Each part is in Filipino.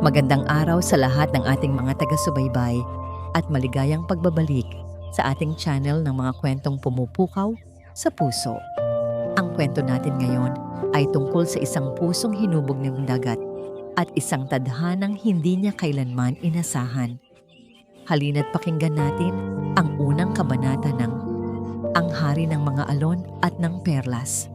Magandang araw sa lahat ng ating mga taga-subaybay at maligayang pagbabalik sa ating channel ng mga kwentong pumupukaw sa puso. Ang kwento natin ngayon ay tungkol sa isang pusong hinubog ng dagat at isang tadhanang hindi niya kailanman inasahan. Halina't pakinggan natin ang unang kabanata ng Ang Hari ng Mga Alon at ng Perlas.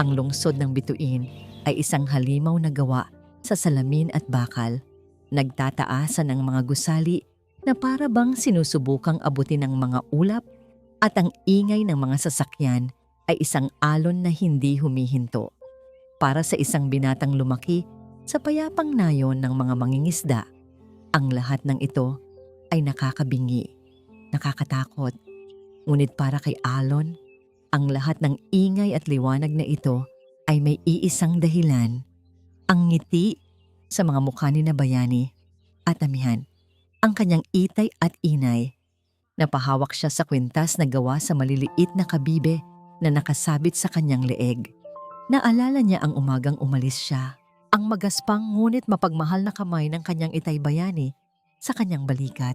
Ang lungsod ng bituin ay isang halimaw na gawa sa salamin at bakal. Nagtataasan ng mga gusali na para bang sinusubukang abutin ng mga ulap at ang ingay ng mga sasakyan ay isang alon na hindi humihinto. Para sa isang binatang lumaki sa payapang nayon ng mga mangingisda, ang lahat ng ito ay nakakabingi, nakakatakot. Ngunit para kay Alon, ang lahat ng ingay at liwanag na ito ay may iisang dahilan. Ang ngiti sa mga mukha ni na bayani at amihan, ang kanyang itay at inay. Napahawak siya sa kwintas na gawa sa maliliit na kabibe na nakasabit sa kanyang leeg. Naalala niya ang umagang umalis siya, ang magaspang ngunit mapagmahal na kamay ng kanyang itay bayani sa kanyang balikat.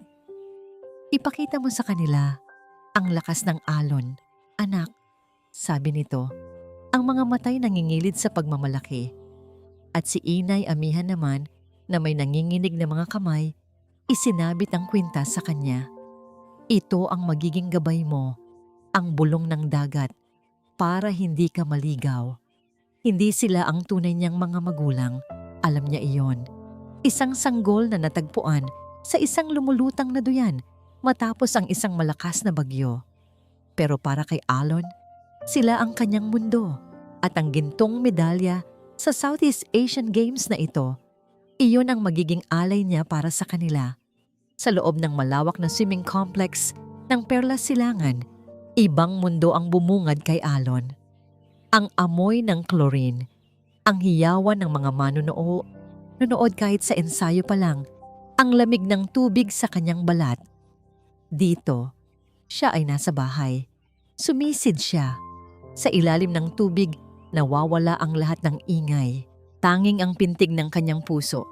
Ipakita mo sa kanila ang lakas ng alon, anak, sabi nito. Ang mga matay nangingilid sa pagmamalaki. At si inay amihan naman na may nanginginig na mga kamay, isinabit ang kwintas sa kanya. Ito ang magiging gabay mo, ang bulong ng dagat, para hindi ka maligaw. Hindi sila ang tunay niyang mga magulang, alam niya iyon. Isang sanggol na natagpuan sa isang lumulutang na duyan matapos ang isang malakas na bagyo. Pero para kay Alon, sila ang kanyang mundo at ang gintong medalya sa Southeast Asian Games na ito, iyon ang magiging alay niya para sa kanila. Sa loob ng malawak na swimming complex ng Perlas Silangan, ibang mundo ang bumungad kay Alon. Ang amoy ng chlorine, ang hiyawan ng mga manonood kahit sa ensayo pa lang, ang lamig ng tubig sa kanyang balat. Dito, siya ay nasa bahay. Sumisid siya. Sa ilalim ng tubig, nawawala ang lahat ng ingay. Tanging ang pintig ng kanyang puso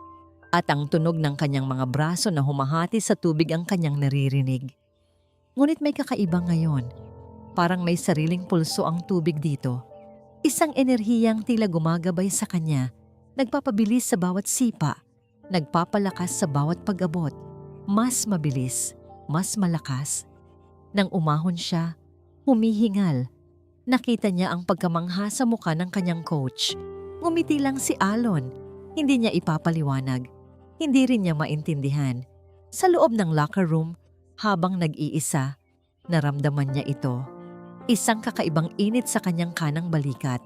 at ang tunog ng kanyang mga braso na humahati sa tubig ang kanyang naririnig. Ngunit may kakaiba ngayon. Parang may sariling pulso ang tubig dito. Isang enerhiyang tila gumagabay sa kanya, nagpapabilis sa bawat sipa, nagpapalakas sa bawat pag-abot. Mas mabilis, mas malakas. Nang umahon siya, humihingal. Nakita niya ang pagkamangha sa mukha ng kanyang coach. Ngumiti lang si Alon. Hindi niya ipapaliwanag. Hindi rin niya maintindihan. Sa loob ng locker room, habang nag-iisa, naramdaman niya ito. Isang kakaibang init sa kanyang kanang balikat.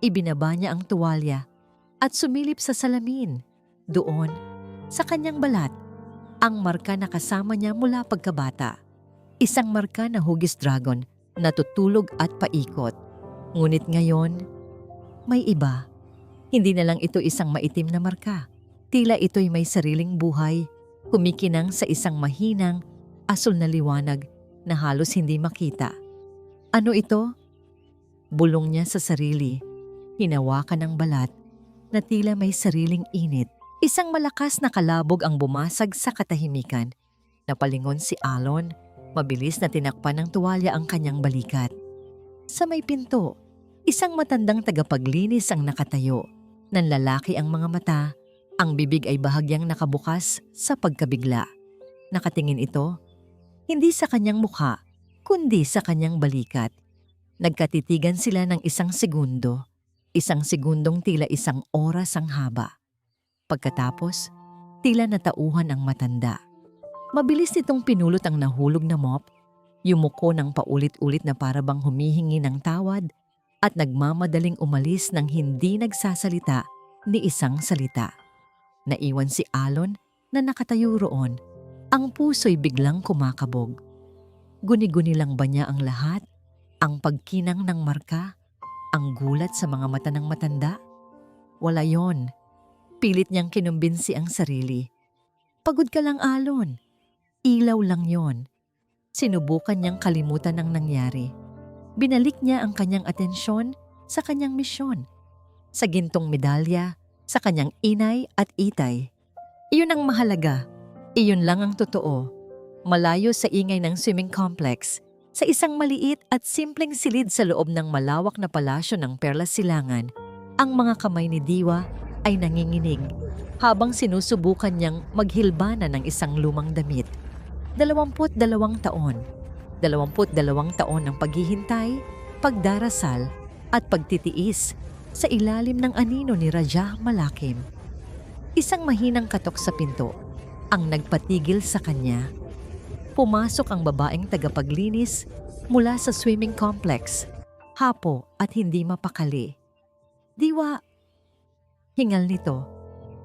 Ibinaba niya ang tuwalya at sumilip sa salamin. Doon, sa kanyang balat, ang marka na kasama niya mula pagkabata. Isang marka na hugis dragon, natutulog at paikot. Ngunit ngayon, may iba. Hindi na lang ito isang maitim na marka. Tila ito'y may sariling buhay, kumikinang sa isang mahinang, asul na liwanag na halos hindi makita. Ano ito? Bulong niya sa sarili. Hinawakan ng balat na tila may sariling init. Isang malakas na kalabog ang bumasag sa katahimikan. Napalingon si Alon. Mabilis na tinakpan ng tuwalya ang kanyang balikat. Sa may pinto, isang matandang tagapaglinis ang nakatayo. Nanlalaki ang mga mata, ang bibig ay bahagyang nakabukas sa pagkabigla. Nakatingin ito, hindi sa kanyang mukha, kundi sa kanyang balikat. Nagkatitigan sila ng isang segundong tila isang oras ang haba. Pagkatapos, tila natauhan ang matanda. Mabilis nitong pinulot ang nahulog na mop, yumuko ng paulit-ulit na parabang humihingi ng tawad at nagmamadaling umalis ng hindi nagsasalita ni isang salita. Naiwan si Alon na nakatayo roon, ang puso'y biglang kumakabog. Guni-guni lang ba niya ang lahat? Ang pagkinang ng marka? Ang gulat sa mga mata ng matanda? Wala yon. Pilit niyang kinumbinsi ang sarili. Pagod ka lang, Alon. Ilaw lang yon. Sinubukan niyang kalimutan ang nangyari. Binalik niya ang kanyang atensyon sa kanyang misyon. Sa gintong medalya, sa kanyang inay at itay. Iyon ang mahalaga. Iyon lang ang totoo. Malayo sa ingay ng swimming complex, sa isang maliit at simpleng silid sa loob ng malawak na palasyo ng Perlas Silangan, ang mga kamay ni Diwa ay nanginginig habang sinusubukan niyang maghilbana ng isang lumang damit. 22 taon. 22 taon ng paghihintay, pagdarasal at pagtitiis sa ilalim ng anino ni Rajah Malakim. Isang mahinang katok sa pinto ang nagpatigil sa kanya. Pumasok ang babaeng tagapaglinis mula sa swimming complex, hapo at hindi mapakali. Diwa, hingal nito,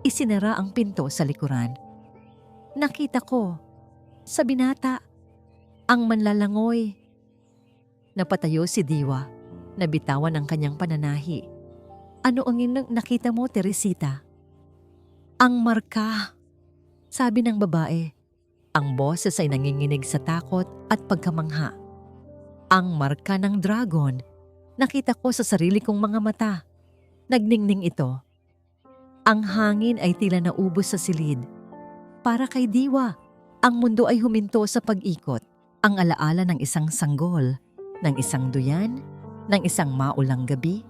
isinara ang pinto sa likuran. Nakita ko, sa binata, ang manlalangoy. Napatayo si Diwa, nabitawan ang kanyang pananahi. Ano ang nakita mo, Teresita? Ang marka, sabi ng babae. Ang boses ay nanginginig sa takot at pagkamangha. Ang marka ng dragon, nakita ko sa sarili kong mga mata. Nagningning ito. Ang hangin ay tila naubos sa silid. Para kay Diwa, ang mundo ay huminto sa pag-ikot. Ang alaala ng isang sanggol, ng isang duyan, ng isang maulang gabi,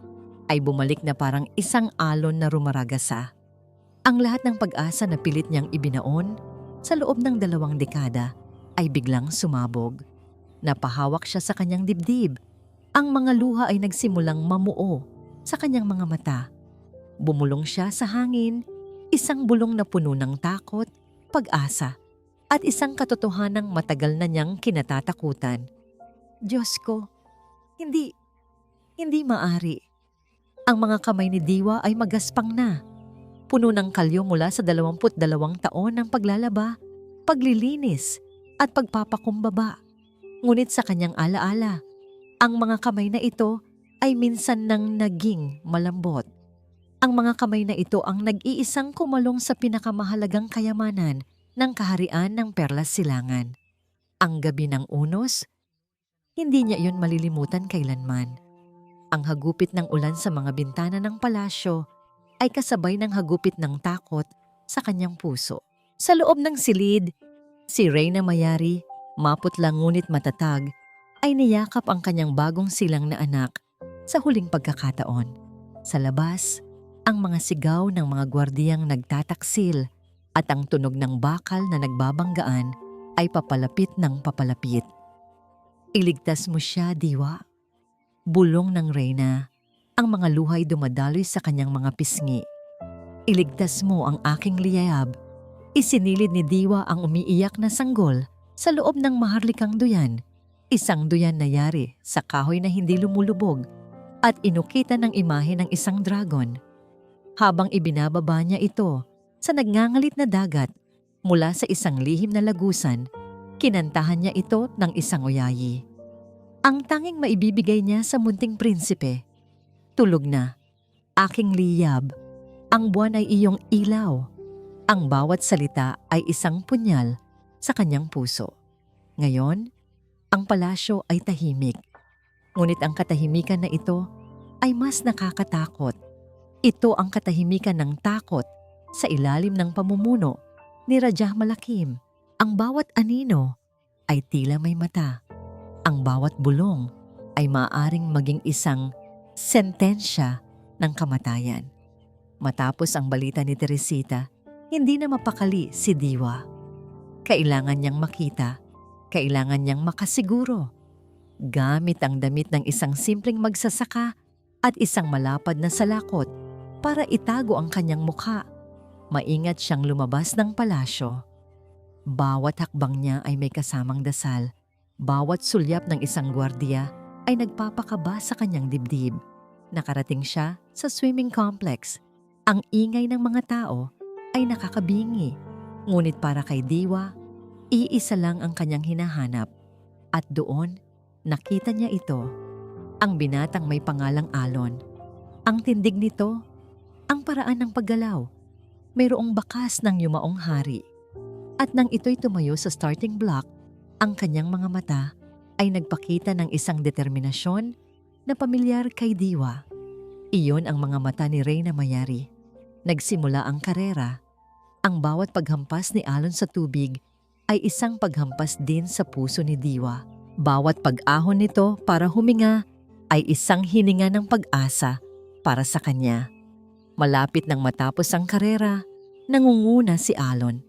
ay bumalik na parang isang alon na rumaragasa. Ang lahat ng pag-asa na pilit niyang ibinaon sa loob ng 2 dekada ay biglang sumabog. Napahawak siya sa kanyang dibdib. Ang mga luha ay nagsimulang mamuo sa kanyang mga mata. Bumulong siya sa hangin, isang bulong na puno ng takot, pag-asa, at isang katotohanang matagal na niyang kinatatakutan. Diyos ko, hindi maari. Ang mga kamay ni Diwa ay magaspang na. Puno ng kalyo mula sa 22 taon ng paglalaba, paglilinis, at pagpapakumbaba. Ngunit sa kanyang alaala, ang mga kamay na ito ay minsan nang naging malambot. Ang mga kamay na ito ang nag-iisang kumalong sa pinakamahalagang kayamanan ng kaharian ng Perlas Silangan. Ang gabi ng Unos, hindi niya iyon malilimutan kailanman. Ang hagupit ng ulan sa mga bintana ng palasyo ay kasabay ng hagupit ng takot sa kanyang puso. Sa loob ng silid, si Reyna Mayari, maputla ngunit matatag, ay niyakap ang kanyang bagong silang na anak sa huling pagkakataon. Sa labas, ang mga sigaw ng mga gwardiyang nagtataksil at ang tunog ng bakal na nagbabanggaan ay papalapit ng papalapit. Iligtas mo siya, Diwa. Bulong ng Reyna. Ang mga luhay dumadaloy sa kanyang mga pisngi. Iligtas mo ang aking liyab. Isinilid ni Diwa ang umiiyak na sanggol sa loob ng maharlikang duyan. Isang duyan na yari sa kahoy na hindi lumulubog at inukita ng imahe ng isang dragon. Habang ibinababa niya ito sa nagngangalit na dagat mula sa isang lihim na lagusan, kinantahan niya ito ng isang oyayi. Ang tanging maibibigay niya sa munting prinsipe. Tulog na. Aking liyab. Ang buwan ay iyong ilaw. Ang bawat salita ay isang punyal sa kanyang puso. Ngayon, ang palasyo ay tahimik. Ngunit ang katahimikan na ito ay mas nakakatakot. Ito ang katahimikan ng takot sa ilalim ng pamumuno ni Rajah Malakim. Ang bawat anino ay tila may mata. Ang bawat bulong ay maaaring maging isang sentensya ng kamatayan. Matapos ang balita ni Teresita, hindi na mapakali si Diwa. Kailangan niyang makita, kailangan niyang makasiguro. Gamit ang damit ng isang simpleng magsasaka at isang malapad na salakot para itago ang kanyang mukha. Maingat siyang lumabas ng palasyo. Bawat hakbang niya ay may kasamang dasal. Bawat sulyap ng isang gwardiya ay nagpapakaba sa kanyang dibdib. Nakarating siya sa swimming complex. Ang ingay ng mga tao ay nakakabingi. Ngunit para kay Diwa, iisa lang ang kanyang hinahanap. At doon, nakita niya ito. Ang binatang may pangalang Alon. Ang tindig nito, ang paraan ng paggalaw. Mayroong bakas ng yumaong hari. At nang ito'y tumayo sa starting block, ang kanyang mga mata ay nagpakita ng isang determinasyon na pamilyar kay Diwa. Iyon ang mga mata ni Reyna Mayari. Nagsimula ang karera. Ang bawat paghampas ni Alon sa tubig ay isang paghampas din sa puso ni Diwa. Bawat pag-ahon nito para huminga ay isang hininga ng pag-asa para sa kanya. Malapit nang matapos ang karera, nangunguna si Alon.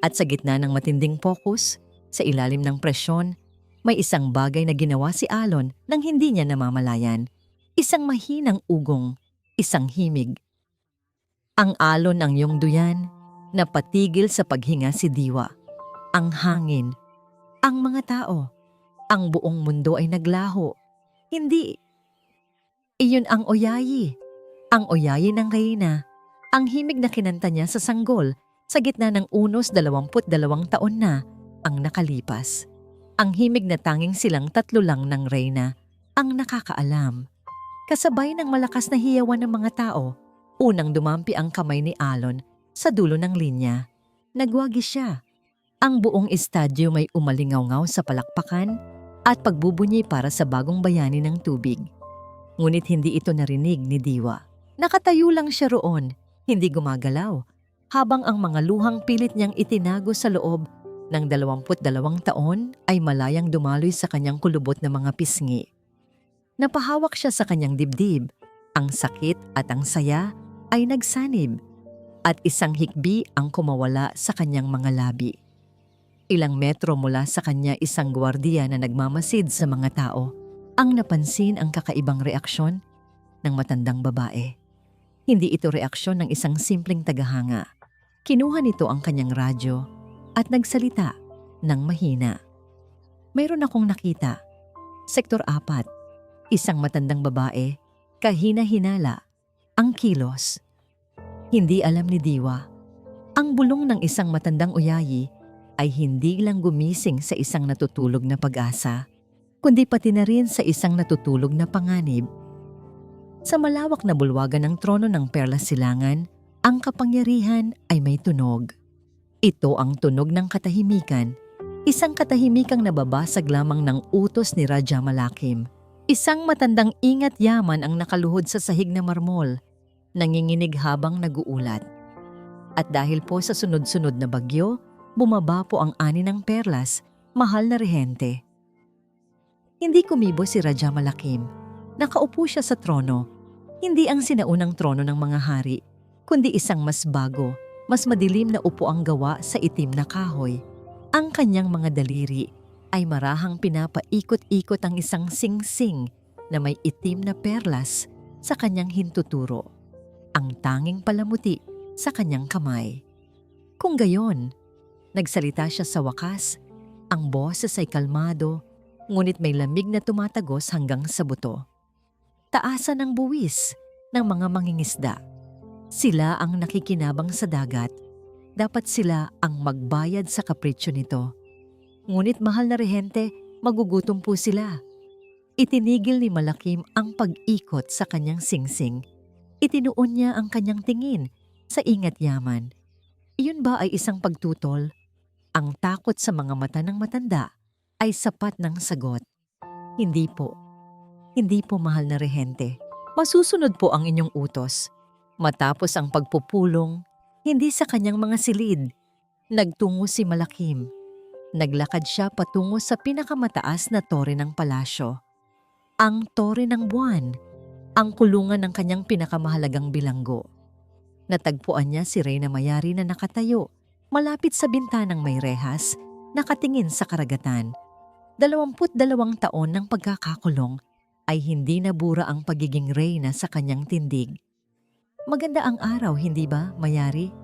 At sa gitna ng matinding focus, sa ilalim ng presyon, may isang bagay na ginawa si Alon nang hindi niya namamalayan. Isang mahinang ugong, isang himig. Ang alon ng iyong duyan, napatigil sa paghinga si Diwa. Ang hangin, ang mga tao, ang buong mundo ay naglaho. Hindi. Iyon ang oyayi. Ang oyayi ng reyna. Ang himig na kinanta niya sa sanggol sa gitna ng unos 22 taon na ang nakalipas. Ang himig na tanging silang tatlo lang ng reyna ang nakakaalam. Kasabay ng malakas na hiyawan ng mga tao, unang dumampi ang kamay ni Alon sa dulo ng linya. Nagwagi siya. Ang buong estadyo may umalingaw-ngaw sa palakpakan at pagbubunyi para sa bagong bayani ng tubig. Ngunit hindi ito narinig ni Diwa. Nakatayo lang siya roon, hindi gumagalaw, habang ang mga luhang pilit niyang itinago sa loob ng 22 taon ay malayang dumaloy sa kanyang kulubot na mga pisngi. Napahawak siya sa kanyang dibdib. Ang sakit at ang saya ay nagsanib at isang hikbi ang kumawala sa kanyang mga labi. Ilang metro mula sa kanya isang gwardiya na nagmamasid sa mga tao ang napansin ang kakaibang reaksyon ng matandang babae. Hindi ito reaksyon ng isang simpleng tagahanga. Kinuha nito ang kanyang radyo at nagsalita ng mahina. Mayroon akong nakita. Sektor 4. Isang matandang babae, kahina-hinala, ang kilos. Hindi alam ni Diwa. Ang bulong ng isang matandang uyayi ay hindi lang gumising sa isang natutulog na pag-asa, kundi pati na rin sa isang natutulog na panganib. Sa malawak na bulwagan ng trono ng Perlas Silangan, ang kapangyarihan ay may tunog. Ito ang tunog ng katahimikan, isang katahimikang nababasag lamang ng utos ni Raja Malakim. Isang matandang ingat yaman ang nakaluhod sa sahig na marmol, nanginginig habang naguulat. At dahil po sa sunod-sunod na bagyo, bumaba po ang ani ng perlas, mahal na rehente. Hindi kumibo si Raja Malakim. Nakaupo siya sa trono. Hindi ang sinaunang trono ng mga hari, kundi isang mas bago, mas madilim na upuang gawa sa itim na kahoy. Ang kanyang mga daliri ay marahang pinapaikot-ikot ang isang singsing na may itim na perlas sa kanyang hintuturo, ang tanging palamuti sa kanyang kamay. Kung gayon, nagsalita siya sa wakas, ang boses ay kalmado, ngunit may lamig na tumatagos hanggang sa buto. Taasan ng buwis ng mga mangingisda. Sila ang nakikinabang sa dagat. Dapat sila ang magbayad sa kapritsyo nito. Ngunit mahal na rehente, magugutom po sila. Itinigil ni Malakim ang pag-ikot sa kanyang singsing. Itinuon niya ang kanyang tingin sa ingat yaman. Iyon ba ay isang pagtutol? Ang takot sa mga mata ng matanda ay sapat ng sagot. Hindi po. Hindi po, mahal na rehente. Masusunod po ang inyong utos. Matapos ang pagpupulong, hindi sa kanyang mga silid, nagtungo si Malakim. Naglakad siya patungo sa pinakamataas na tore ng palasyo. Ang tore ng buwan, ang kulungan ng kanyang pinakamahalagang bilanggo. Natagpuan niya si Reyna Mayari na nakatayo, malapit sa bintanang may rehas, nakatingin sa karagatan. 22 taon ng pagkakakulong ay hindi nabura ang pagiging reyna sa kanyang tindig. Maganda ang araw, hindi ba, Mayari?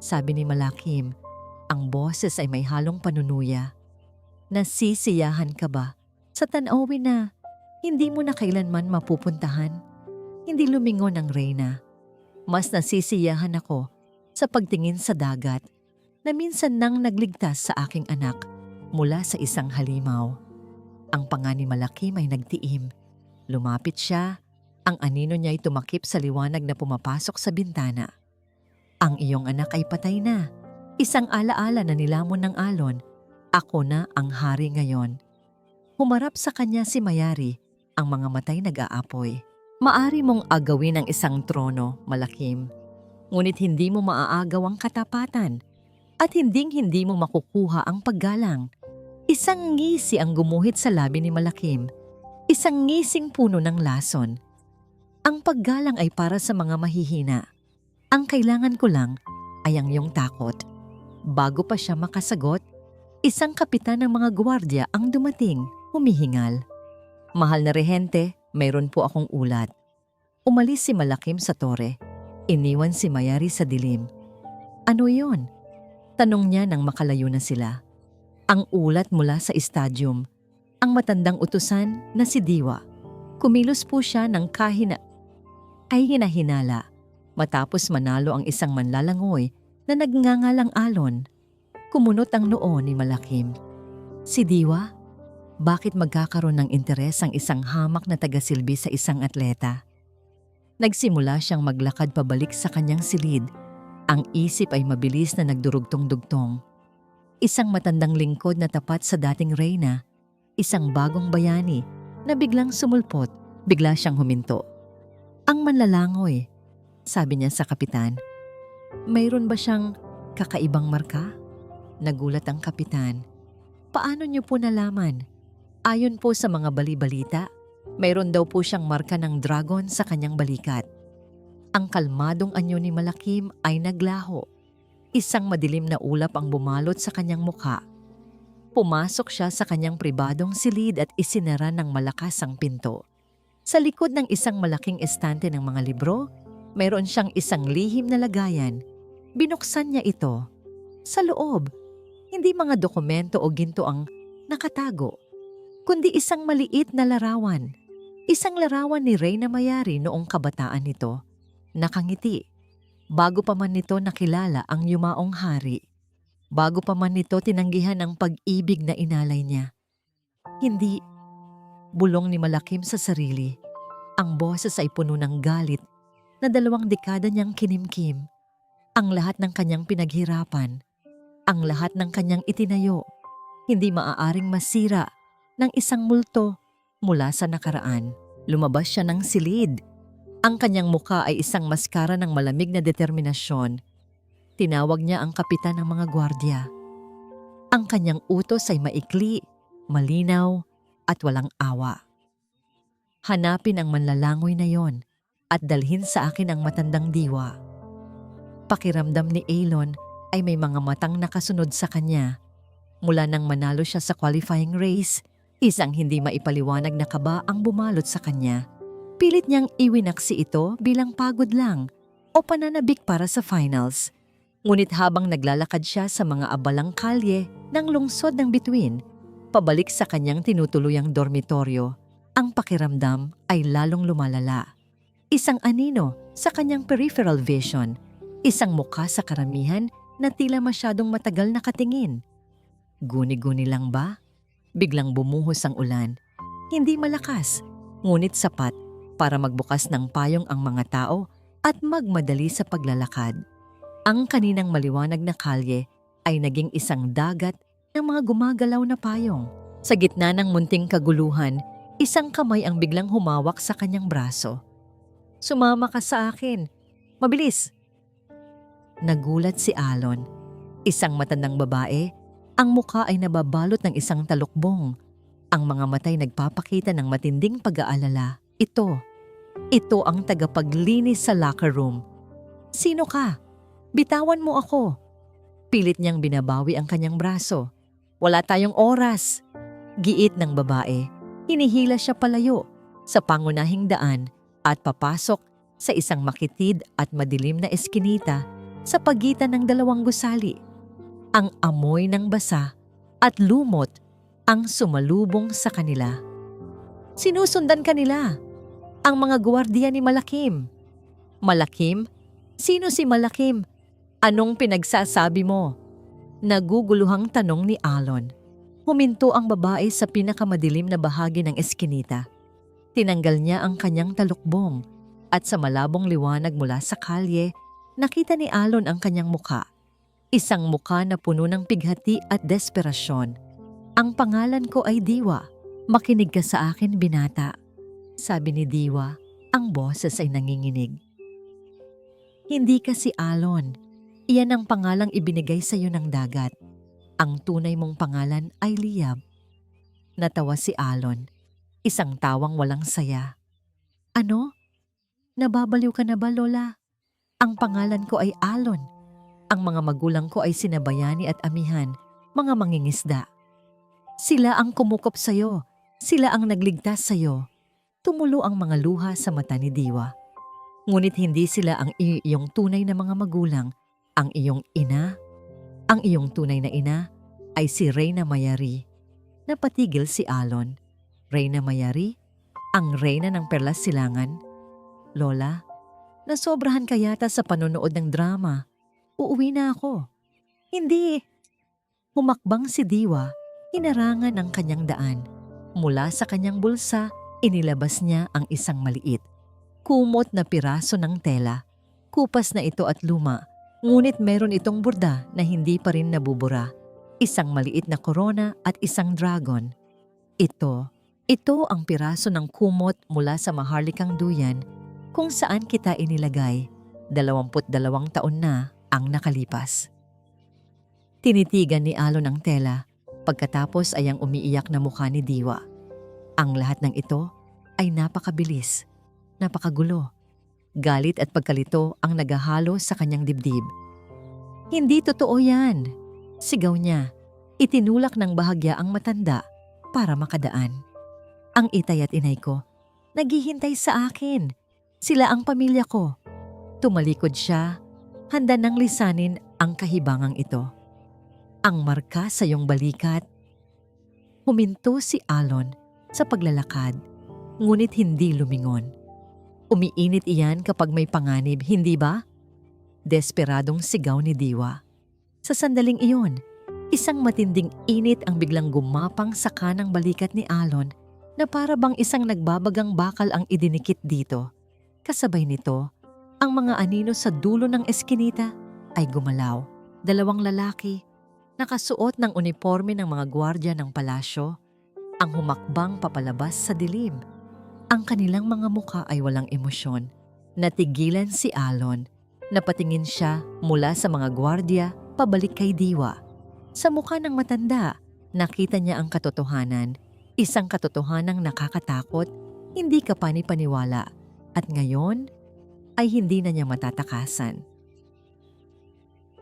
Sabi ni Malakim. Ang boses ay may halong panunuya. Nasisiyahan ka ba sa tanawin na hindi mo na kailanman mapupuntahan? Hindi lumingon ang reyna. Mas nasisiyahan ako sa pagtingin sa dagat na minsan nang nagligtas sa aking anak mula sa isang halimaw. Ang panga ni Malakim ay nagtiim. Lumapit siya, ang anino niya ay tumakip sa liwanag na pumapasok sa bintana. Ang iyong anak ay patay na. Isang alaala na nilamon ng alon. Ako na ang hari ngayon. Humarap sa kanya si Mayari, ang mga matay nag-aapoy. Maari mong agawin ang isang trono, Malakim. ngunit hindi mo maaagaw ang katapatan at hindi mo makukuha ang paggalang. Isang ngisi ang gumuhit sa labi ni Malakim, isang ngising puno ng lason. Ang paggalang ay para sa mga mahihina. Ang kailangan ko lang ay ang iyong takot. Bago pa siya makasagot, isang kapitan ng mga gwardiya ang dumating, humihingal. Mahal na rehente, mayroon po akong ulat. Umalis si Malakim sa tore. Iniwan si Mayari sa dilim. Ano yon? Tanong niya nang makalayo na sila. Ang ulat mula sa stadium. Ang matandang utusan na si Diwa. Kumilos po siya ng hinahinala matapos manalo ang isang manlalangoy na nagngangalang Alon. Kumunot ang noo ni Malakim. Si Diwa? Bakit magkakaroon ng interes ang isang hamak na tagasilbi sa isang atleta? Nagsimula siyang maglakad pabalik sa kanyang silid. Ang isip ay mabilis na nagdurugtong-dugtong. Isang matandang lingkod na tapat sa dating reyna, isang bagong bayani na biglang sumulpot, bigla siyang huminto. Ang manlalangoy, sabi niya sa kapitan. Mayroon ba siyang kakaibang marka? Nagulat ang kapitan. Paano niyo po nalaman? Ayon po sa mga bali-balita, mayroon daw po siyang marka ng dragon sa kanyang balikat. Ang kalmadong anyo ni Malakim ay naglaho. Isang madilim na ulap ang bumalot sa kanyang mukha. Pumasok siya sa kanyang pribadong silid at isinara ng malakas ang pinto. Sa likod ng isang malaking estante ng mga libro, mayroon siyang isang lihim na lagayan. Binuksan niya ito. Sa loob, hindi mga dokumento o ginto ang nakatago, kundi isang maliit na larawan. Isang larawan ni Reyna Mayari noong kabataan nito. Nakangiti. Bago pa man nito nakilala ang yumaong hari. Bago pa man nito tinanggihan ang pag-ibig na inalay niya. Hindi. Bulong ni Malakim sa sarili. Ang boses ay puno ng galit na 2 dekada niyang kinimkim. Ang lahat ng kanyang pinaghirapan, ang lahat ng kanyang itinayo, hindi maaaring masira ng isang multo mula sa nakaraan. Lumabas siya ng silid. Ang kanyang mukha ay isang maskara ng malamig na determinasyon. Tinawag niya ang kapitan ng mga gwardya. Ang kanyang utos ay maikli, malinaw, at walang awa. Hanapin ang manlalangoy na yon at dalhin sa akin ang matandang diwa. Pakiramdam ni Alon ay may mga matang nakasunod sa kanya. Mula nang manalo siya sa qualifying race, isang hindi maipaliwanag na kaba ang bumalot sa kanya. Pilit niyang iwinaksi ito bilang pagod lang o pananabik para sa finals. Ngunit habang naglalakad siya sa mga abalang kalye ng lungsod ng Bituin, pabalik sa kanyang tinutuluyang dormitoryo, ang pakiramdam ay lalong lumalala. Isang anino sa kanyang peripheral vision, isang mukha sa karamihan na tila masyadong matagal nakatingin. Guni-guni lang ba? Biglang bumuhos ang ulan. Hindi malakas, ngunit sapat para magbukas ng payong ang mga tao at magmadali sa paglalakad. Ang kaninang maliwanag na kalye ay naging isang dagat ng mga gumagalaw na payong. Sa gitna ng munting kaguluhan, isang kamay ang biglang humawak sa kanyang braso. Sumama ka sa akin. Mabilis! Nagulat si Alon. Isang matandang babae, ang mukha ay nababalot ng isang talukbong. Ang mga matay nagpapakita ng matinding pag-aalala. Ito ang tagapaglinis sa locker room. Sino ka? Bitawan mo ako. Pilit niyang binabawi ang kanyang braso. Wala tayong oras. Giit ng babae. Hinihila siya palayo sa pangunahing daan at papasok sa isang makitid at madilim na eskinita sa pagitan ng 2 gusali. Ang amoy ng basa at lumot ang sumalubong sa kanila. Sinusundan kanila. Ang mga gwardiya ni Malakim. Malakim? Sino si Malakim? Anong pinagsasabi mo? Naguguluhang tanong ni Alon. Huminto ang babae sa pinakamadilim na bahagi ng eskinita. Tinanggal niya ang kanyang talukbong at sa malabong liwanag mula sa kalye, nakita ni Alon ang kanyang mukha. Isang mukha na puno ng pighati at desperasyon. Ang pangalan ko ay Diwa. Makinig ka sa akin, binata. Sabi ni Diwa, ang boses ay nanginginig. Hindi ka si Alon. Iyan ang pangalang ibinigay sa iyo ng dagat. Ang tunay mong pangalan ay Liab. Natawa si Alon. Isang tawang walang saya. Ano? Nababaliw ka na ba, Lola? Ang pangalan ko ay Alon. Ang mga magulang ko ay sina Bayani at Amihan, mga mangingisda. Sila ang kumukop sa iyo. Sila ang nagligtas sa iyo. Tumulo ang mga luha sa mata ni Diwa. Ngunit hindi sila ang iyong tunay na mga magulang. Ang iyong ina, ang iyong tunay na ina ay si Reyna Mayari. Napatigil si Alon. Reyna Mayari, ang reyna ng Perlas Silangan. Lola, nasobrahan ka yata sa panonood ng drama. Uuwi na ako. Hindi. Humakbang si Diwa, hinarangan ang kanyang daan. Mula sa kanyang bulsa, inilabas niya ang isang maliit, kumot na piraso ng tela. Kupas na ito at luma, ngunit meron itong burda na hindi pa rin nabubura. Isang maliit na korona at isang dragon. Ito ang piraso ng kumot mula sa maharlikang duyan kung saan kita inilagay. 22 taon na ang nakalipas. Tinitigan ni Alon ang tela, pagkatapos ay ang umiiyak na mukha ni Diwa. Ang lahat ng ito ay napakabilis, napakagulo. Galit at pagkalito ang naghahalo sa kanyang dibdib. Hindi totoo yan, sigaw niya. Itinulak ng bahagya ang matanda para makadaan. Ang itay at inay ko, naghihintay sa akin. Sila ang pamilya ko. Tumalikod siya, handa nang lisanin ang kahibangang ito. Ang marka sa iyong balikat. Huminto si Alon sa paglalakad, ngunit hindi lumingon. Umiinit iyan kapag may panganib, hindi ba? Desperadong sigaw ni Diwa. Sa sandaling iyon, isang matinding init ang biglang gumapang sa kanang balikat ni Alon na para bang isang nagbabagang bakal ang idinikit dito. Kasabay nito, ang mga anino sa dulo ng eskinita ay gumalaw. 2 lalaki, nakasuot ng uniforme ng mga gwardya ng palasyo, ang humakbang papalabas sa dilim. Ang kanilang mga mukha ay walang emosyon. Natigilan si Alon. Napatingin siya mula sa mga gwardya pabalik kay Diwa. Sa mukha ng matanda, nakita niya ang katotohanan. Isang katotohanang nakakatakot, hindi ka panipaniwala. At ngayon ay hindi na niya matatakasan.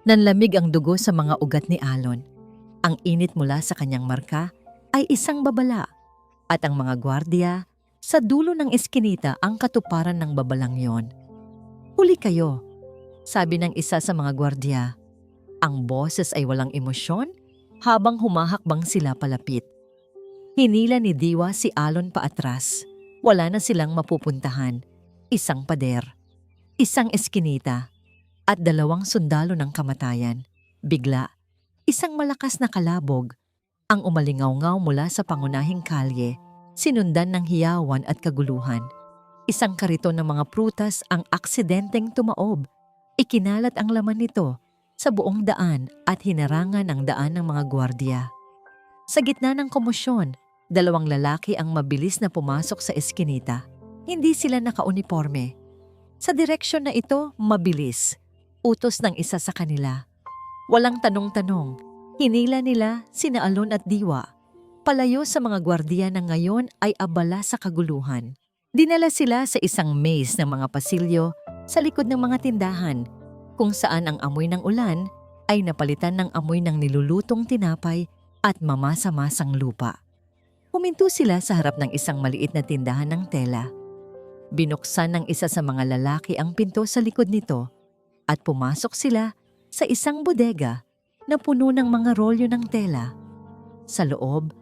Nanlamig ang dugo sa mga ugat ni Alon. Ang init mula sa kanyang marka ay isang babala at ang mga gwardya sa dulo ng eskinita ang katuparan ng babalang yon. Huli kayo, sabi ng isa sa mga gwardya. Ang boses ay walang emosyon habang humahakbang sila palapit. Hinila ni Diwa si Alon paatras. Wala na silang mapupuntahan. Isang pader, isang eskinita, at 2 sundalo ng kamatayan. Bigla, isang malakas na kalabog ang umalingaw-ngaw mula sa pangunahing kalye, sinundan ng hiyawan at kaguluhan. Isang kariton ng mga prutas ang aksidenteng tumaob. Ikinalat ang laman nito sa buong daan at hinarangan ang daan ng mga gwardya. Sa gitna ng komosyon, 2 lalaki ang mabilis na pumasok sa eskinita. Hindi sila nakauniforme. Sa direksyon na ito, mabilis. Utos ng isa sa kanila. Walang tanong-tanong. Hinila nila sina Alon at Diwa. Palayo sa mga gwardiya na ngayon ay abala sa kaguluhan. Dinala sila sa isang maze ng mga pasilyo sa likod ng mga tindahan, kung saan ang amoy ng ulan ay napalitan ng amoy ng nilulutong tinapay at mamasa-masang lupa. Huminto sila sa harap ng isang maliit na tindahan ng tela. Binuksan ng isa sa mga lalaki ang pinto sa likod nito at pumasok sila sa isang bodega na puno ng mga rolyo ng tela. Sa loob,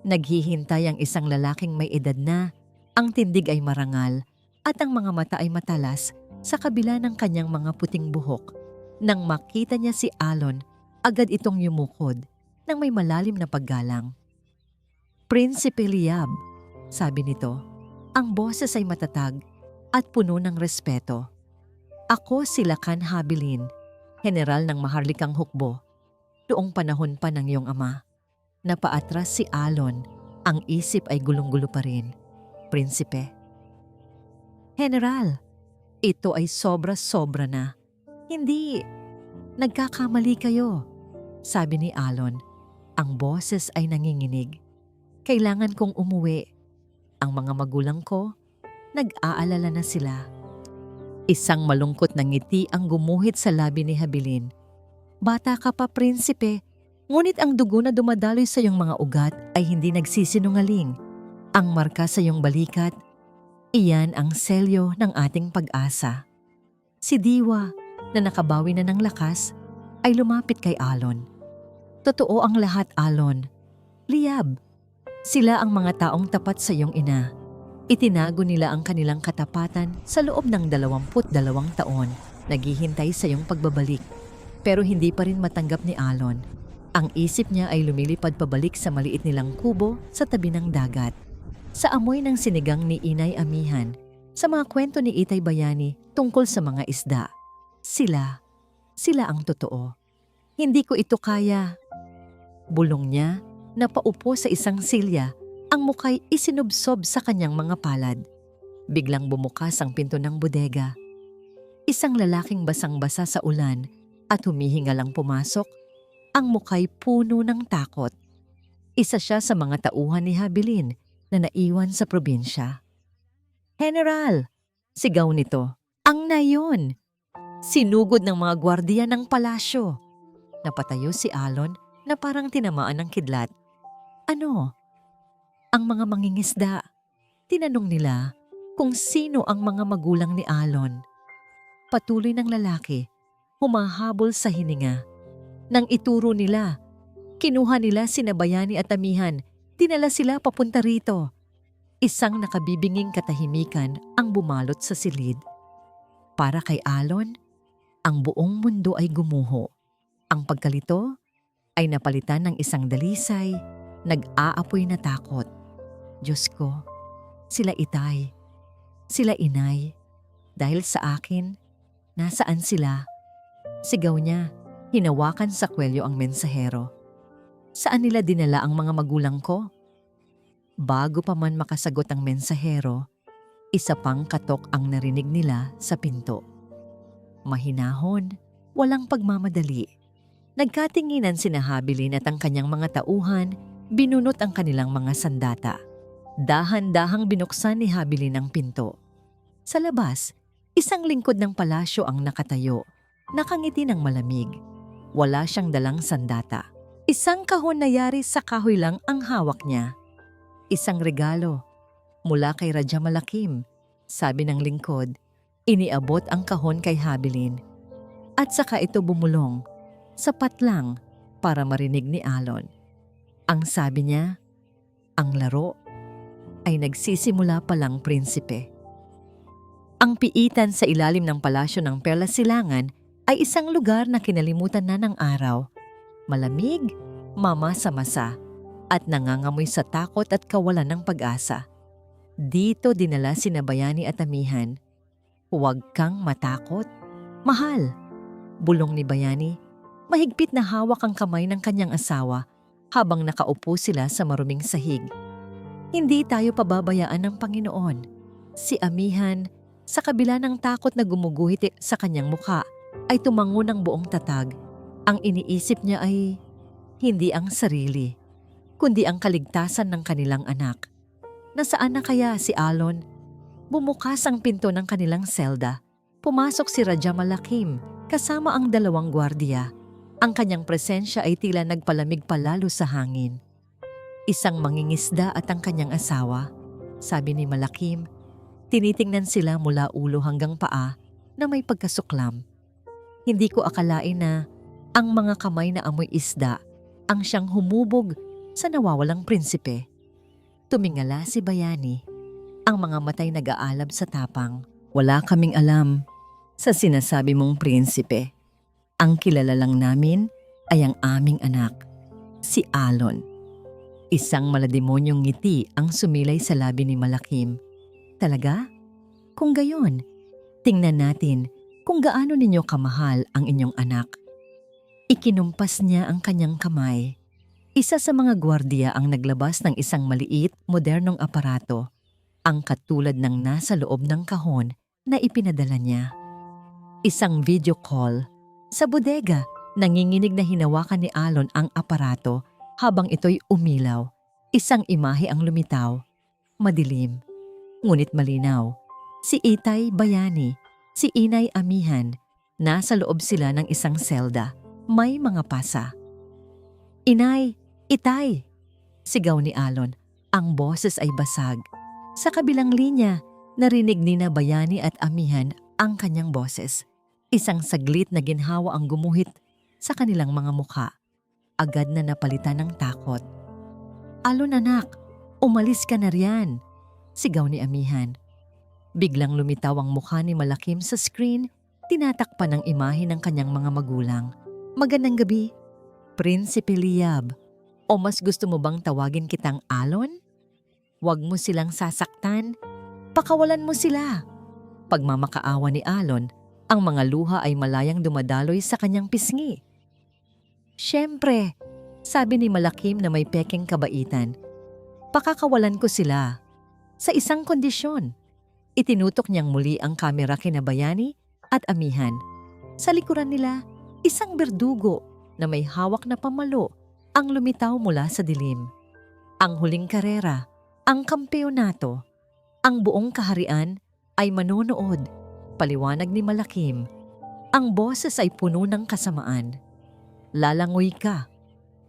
naghihintay ang isang lalaking may edad na, ang tindig ay marangal at ang mga mata ay matalas sa kabila ng kanyang mga puting buhok. Nang makita niya si Alon, agad itong yumukod nang may malalim na paggalang. Prinsipe Liab, sabi nito. Ang boses ay matatag at puno ng respeto. Ako si Lakan Habilin, general ng maharlikang hukbo. Noong panahon pa ng iyong ama, napaatras si Alon, ang isip ay gulong-gulo pa rin. Prinsipe. General, ito ay sobra-sobra na. Hindi, nagkakamali kayo, sabi ni Alon. Ang boses ay nanginginig. Kailangan kong umuwi. Ang mga magulang ko, nag-aalala na sila. Isang malungkot na ngiti ang gumuhit sa labi ni Habilin. Bata ka pa, prinsipe, ngunit ang dugo na dumadaloy sa iyong mga ugat ay hindi nagsisinungaling. Ang marka sa iyong balikat, iyan ang selyo ng ating pag-asa. Si Diwa, na nakabawi na ng lakas, ay lumapit kay Alon. Totoo ang lahat, Alon. Liyab, sila ang mga taong tapat sa iyong ina. Itinago nila ang kanilang katapatan sa loob ng 22 taon, naghihintay sa iyong pagbabalik. Pero hindi pa rin matanggap ni Alon. Ang isip niya ay lumilipad pabalik sa maliit nilang kubo sa tabi ng dagat. Sa amoy ng sinigang ni Inay Amihan, sa mga kwento ni Itay Bayani tungkol sa mga isda. Sila ang totoo. Hindi ko ito kaya. Bulong niya, napaupo sa isang silya, ang muka'y isinubsob sa kanyang mga palad. Biglang bumukas ang pinto ng bodega. Isang lalaking basang-basa sa ulan at humihinga lang pumasok, ang muka'y puno ng takot. Isa siya sa mga tauhan ni Habilin na naiwan sa probinsya. "General!" sigaw nito. "Ang nayon!" Sinugod ng mga gwardiya ng palasyo. Napatayo si Alon na parang tinamaan ng kidlat. "Ano?" Ang mga mangingisda. Tinanong nila kung sino ang mga magulang ni Alon. Patuloy ng lalaki, humahabol sa hininga. Nang ituro nila, kinuha nila sina Bayani at Amihan, dinala sila papunta rito. Isang nakabibinging katahimikan ang bumalot sa silid. Para kay Alon, ang buong mundo ay gumuho. Ang pagkalito ay napalitan ng isang dalisay, nag-aapoy na takot. Diyos ko, sila Itay, sila Inay. Dahil sa akin, nasaan sila? Sigaw niya, hinawakan sa kwelyo ang mensahero. Saan nila dinala ang mga magulang ko? Bago pa man makasagot ang mensahero, isa pang katok ang narinig nila sa pinto. Mahinahon, walang pagmamadali. Nagkatinginan sina Habilin at ang kanyang mga tauhan, binunot ang kanilang mga sandata. Dahan-dahang binuksan ni Habilin ang pinto. Sa labas, isang lingkod ng palasyo ang nakatayo, nakangiti ng malamig. Wala siyang dalang sandata. Isang kahon na yari sa kahoy lang ang hawak niya. Isang regalo mula kay Raja Malakim, sabi ng lingkod. Iniabot ang kahon kay Habilin. At saka ito bumulong, sapat lang para marinig ni Alon. Ang sabi niya, ang laro ay nagsisimula pa lang, prinsipe. Ang piitan sa ilalim ng palasyo ng Perlas Silangan ay isang lugar na kinalimutan na ng araw. Malamig, mamasa-masa, at nangangamoy sa takot at kawalan ng pag-asa. Dito dinala sina Bayani at Amihan. "Huwag kang matakot. Mahal," bulong ni Bayani. Mahigpit na hawak ang kamay ng kanyang asawa habang nakaupo sila sa maruming sahig. "Hindi tayo pababayaan ng Panginoon." Si Amihan, sa kabila ng takot na gumuguhit sa kanyang mukha, ay tumango ng buong tatag. Ang iniisip niya ay hindi ang sarili, kundi ang kaligtasan ng kanilang anak. Nasaan na kaya si Alon? Bumukas ang pinto ng kanilang selda. Pumasok si Raja Malakim kasama ang 2 gwardiya. Ang kanyang presensya ay tila nagpalamig palalo sa hangin. Isang mangingisda at ang kanyang asawa, sabi ni Malakim. Tinitingnan sila mula ulo hanggang paa na may pagkasuklam. Hindi ko akalain na ang mga kamay na amoy isda ang siyang humubog sa nawawalang prinsipe. Tumingala si Bayani, ang mga matay nag-aalab sa tapang. "Wala kaming alam sa sinasabi mong prinsipe. Ang kilala lang namin ay ang aming anak, si Alon." Isang malademonyong ngiti ang sumilay sa labi ni Malakim. "Talaga? Kung gayon, tingnan natin kung gaano ninyo kamahal ang inyong anak." Ikinumpas niya ang kanyang kamay. Isa sa mga gwardiya ang naglabas ng isang maliit, modernong aparato, ang katulad ng nasa loob ng kahon na ipinadala niya. Isang video call. Sa bodega, nanginginig na hinawakan ni Alon ang aparato habang ito'y umilaw. Isang imahe ang lumitaw. Madilim, ngunit malinaw. Si Itay Bayani, si Inay Amihan, nasa loob sila ng isang selda. May mga pasa. "Inay! Itay!" sigaw ni Alon. Ang boses ay basag. Sa kabilang linya, narinig ni na Bayani at Amihan ang kanyang boses. Isang saglit na ginhawa ang gumuhit sa kanilang mga mukha. Agad na napalitan ng takot. "Alon anak, umalis ka na riyan!" sigaw ni Amihan. Biglang lumitaw ang mukha ni Malakim sa screen, tinatakpan ng imahe ng kanyang mga magulang. "Magandang gabi, Prinsipe Liab. O mas gusto mo bang tawagin kitang Alon? Huwag mo silang sasaktan. Pakawalan mo sila." Pagmamakaawa ni Alon, ang mga luha ay malayang dumadaloy sa kanyang pisngi. "Siyempre," sabi ni Malakim na may pekeng kabaitan. "Pakakawalan ko sila. Sa isang kondisyon." Itinutok niyang muli ang kamera kina Bayani at Amihan. Sa likuran nila, isang berdugo na may hawak na pamalo ang lumitaw mula sa dilim. Ang huling karera, ang kampeonato, ang buong kaharian ay manonood, paliwanag ni Malakim. Ang boses ay puno ng kasamaan. "Lalangoy ka,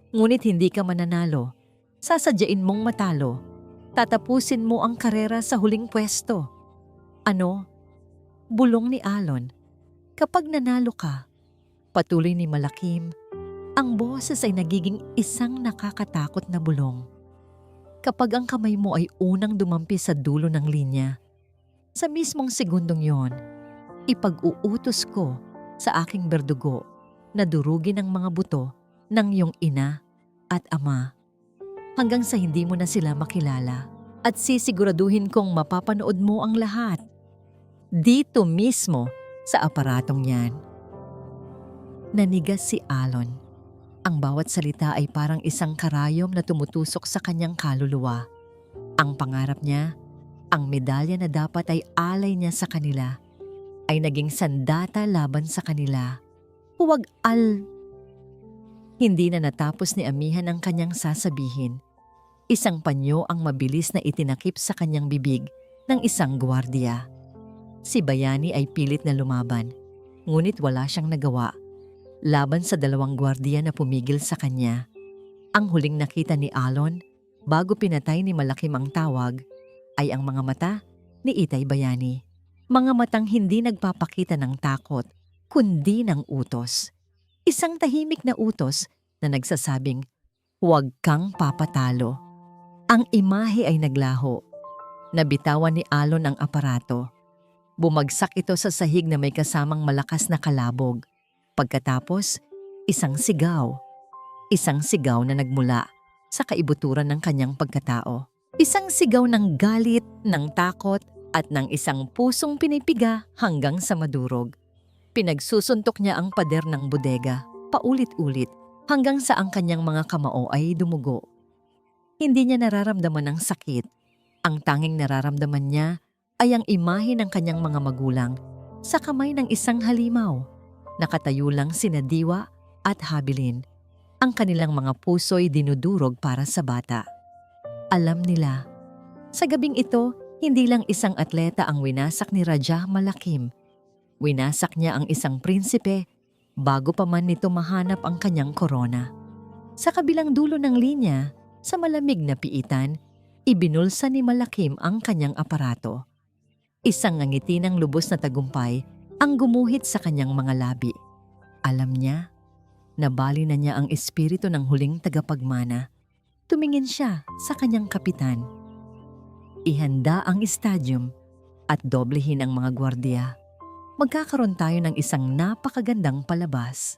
ngunit hindi ka mananalo. Sasadyain mong matalo. Tatapusin mo ang karera sa huling pwesto." "Ano?" bulong ni Alon. "Kapag nanalo ka," patuloy ni Malakim, ang boses ay nagiging isang nakakatakot na bulong. "Kapag ang kamay mo ay unang dumampi sa dulo ng linya, sa mismong segundong yon, ipag-uutos ko sa aking berdugo na durugin ang mga buto ng iyong ina at ama hanggang sa hindi mo na sila makilala, at sisiguraduhin kong mapapanood mo ang lahat dito mismo sa aparatong yan." Nanigas si Alon. Ang bawat salita ay parang isang karayom na tumutusok sa kanyang kaluluwa. Ang pangarap niya, ang medalya na dapat ay alay niya sa kanila, ay naging sandata laban sa kanila. Hindi na natapos ni Amihan ang kanyang sasabihin. Isang panyo ang mabilis na itinakip sa kanyang bibig ng isang gwardiya. Si Bayani ay pilit na lumaban, ngunit wala siyang nagawa laban sa dalawang gwardiya na pumigil sa kanya. Ang huling nakita ni Alon bago pinatay ni Malakim ang tawag ay ang mga mata ni Itay Bayani. Mga matang hindi nagpapakita ng takot, kundi ng utos. Isang tahimik na utos na nagsasabing, "Huwag kang papatalo." Ang imahe ay naglaho. Nabitawan ni Alon ang aparato. Bumagsak ito sa sahig na may kasamang malakas na kalabog. Pagkatapos, isang sigaw. Isang sigaw na nagmula sa kaibuturan ng kanyang pagkatao. Isang sigaw ng galit, ng takot, at ng isang pusong pinipiga hanggang sa madurog. Pinagsusuntok niya ang pader ng bodega, paulit-ulit, hanggang sa ang kanyang mga kamao ay dumugo. Hindi niya nararamdaman ang sakit. Ang tanging nararamdaman niya ay ang imahe ng kanyang mga magulang sa kamay ng isang halimaw. Nakatayo lang sina Diwa at Habilin. Ang kanilang mga puso'y dinudurog para sa bata. Alam nila, sa gabing ito, hindi lang isang atleta ang winasak ni Raja Malakim. Winasak niya ang isang prinsipe bago pa man nito mahanap ang kanyang korona. Sa kabilang dulo ng linya, sa malamig na piitan, ibinulsa ni Malakim ang kanyang aparato. Isang ngiti ng lubos na tagumpay ang gumuhit sa kanyang mga labi. Alam niya, nabali na niya ang espiritu ng huling tagapagmana. Tumingin siya sa kanyang kapitan. Ihanda ang stadium at doblehin ang mga gwardiya. Magkakaroon tayo ng isang napakagandang palabas.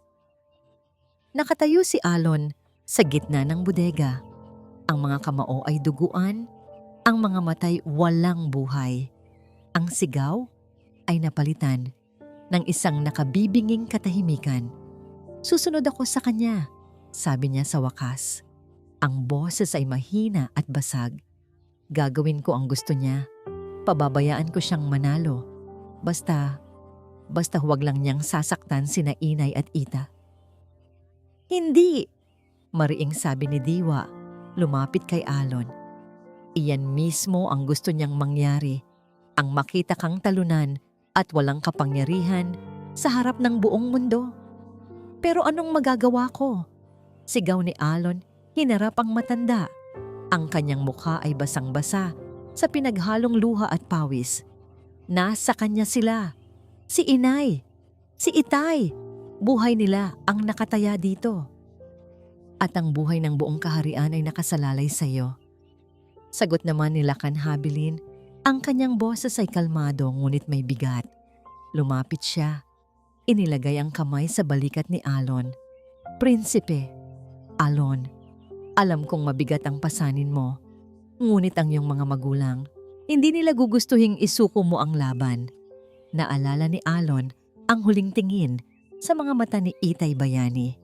Nakatayo si Alon sa gitna ng bodega. Ang mga kamao ay duguan, ang mga matay walang buhay. Ang sigaw ay napalitan ng isang nakabibinging katahimikan. "Susunod ako sa kanya," sabi niya sa wakas. Ang boses ay mahina at basag. "Gagawin ko ang gusto niya. Pababayaan ko siyang manalo. Basta Basta huwag lang niyang sasaktan sina Inay at Ita. Hindi! Mariing sabi ni Diwa, lumapit kay Alon. Iyan mismo ang gusto niyang mangyari, ang makita kang talunan at walang kapangyarihan sa harap ng buong mundo. Pero anong magagawa ko? Sigaw ni Alon, hinarap ang matanda. Ang kanyang mukha ay basang-basa sa pinaghalong luha at pawis. Nasa kanya sila. Si Inay, si Itay. Buhay nila ang nakataya dito. At ang buhay ng buong kaharian ay nakasalalay sa iyo. Sagot naman ni Lakan Habilin, ang kanyang boses ay kalmado ngunit may bigat. Lumapit siya. Inilagay ang kamay sa balikat ni Alon. Prinsipe, Alon, alam kong mabigat ang pasanin mo. Ngunit ang iyong mga magulang, hindi nila gugustuhing isuko mo ang laban. Naalala ni Alon ang huling tingin sa mga mata ni Itay Bayani.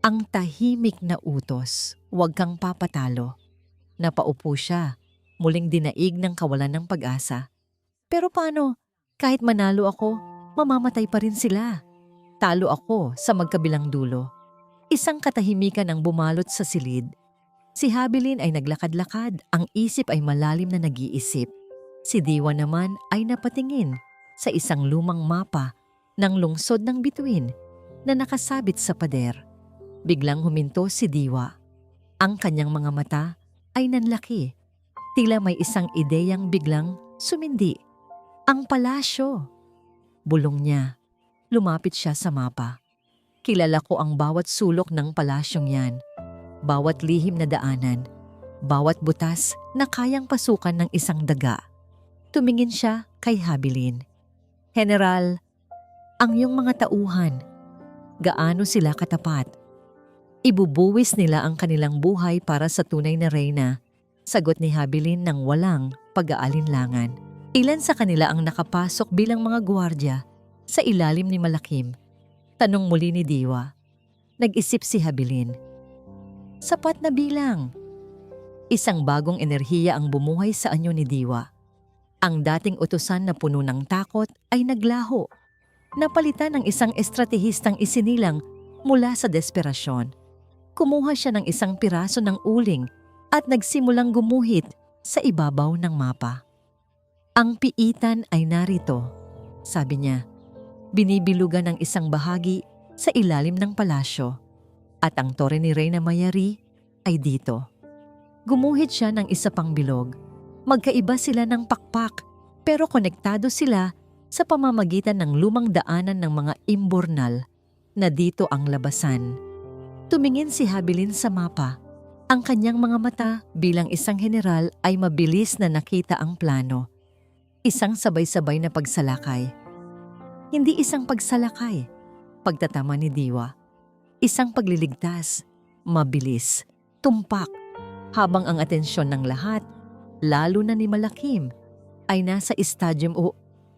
Ang tahimik na utos, huwag kang papatalo. Napaupo siya, muling dinaig ng kawalan ng pag-asa. Pero paano? Kahit manalo ako, mamamatay pa rin sila. Talo ako sa magkabilang dulo. Isang katahimikan ang bumalot sa silid. Si Habilin ay naglakad-lakad, ang isip ay malalim na nag-iisip. Si Diwa naman ay napatingin sa isang lumang mapa ng lungsod ng Bituin na nakasabit sa pader. Biglang huminto si Diwa. Ang kanyang mga mata ay nanlaki. Tila may isang ideyang biglang sumindi. Ang palasyo. Bulong niya. Lumapit siya sa mapa. Kilala ko ang bawat sulok ng palasyong yan. Bawat lihim na daanan. Bawat butas na kayang pasukan ng isang daga. Tumingin siya kay Habilin. General, ang iyong mga tauhan, gaano sila katapat? Ibubuwis nila ang kanilang buhay para sa tunay na reyna, sagot ni Habilin ng walang pag-aalinlangan. Ilan sa kanila ang nakapasok bilang mga gwardya sa ilalim ni Malakim? Tanong muli ni Diwa. Nag-isip si Habilin. Sapat na bilang. Isang bagong enerhiya ang bumuhay sa anyo ni Diwa. Ang dating utusan na puno ng takot ay naglaho. Napalitan ng isang estratehistang isinilang mula sa desperasyon. Kumuha siya ng isang piraso ng uling at nagsimulang gumuhit sa ibabaw ng mapa. Ang piitan ay narito, sabi niya. Binibilugan ng isang bahagi sa ilalim ng palasyo at ang tore ni Reyna Mayari ay dito. Gumuhit siya ng isa pang bilog. Magkaiba sila ng pakpak pero konektado sila sa pamamagitan ng lumang daanan ng mga imbornal na dito ang labasan. Tumingin si Habilin sa mapa. Ang kanyang mga mata bilang isang general ay mabilis na nakita ang plano. Isang sabay-sabay na pagsalakay. Hindi isang pagsalakay, pagtatama ni Diwa. Isang pagliligtas, mabilis, tumpak, habang ang atensyon ng lahat, lalo na ni Malakim, ay nasa stadium o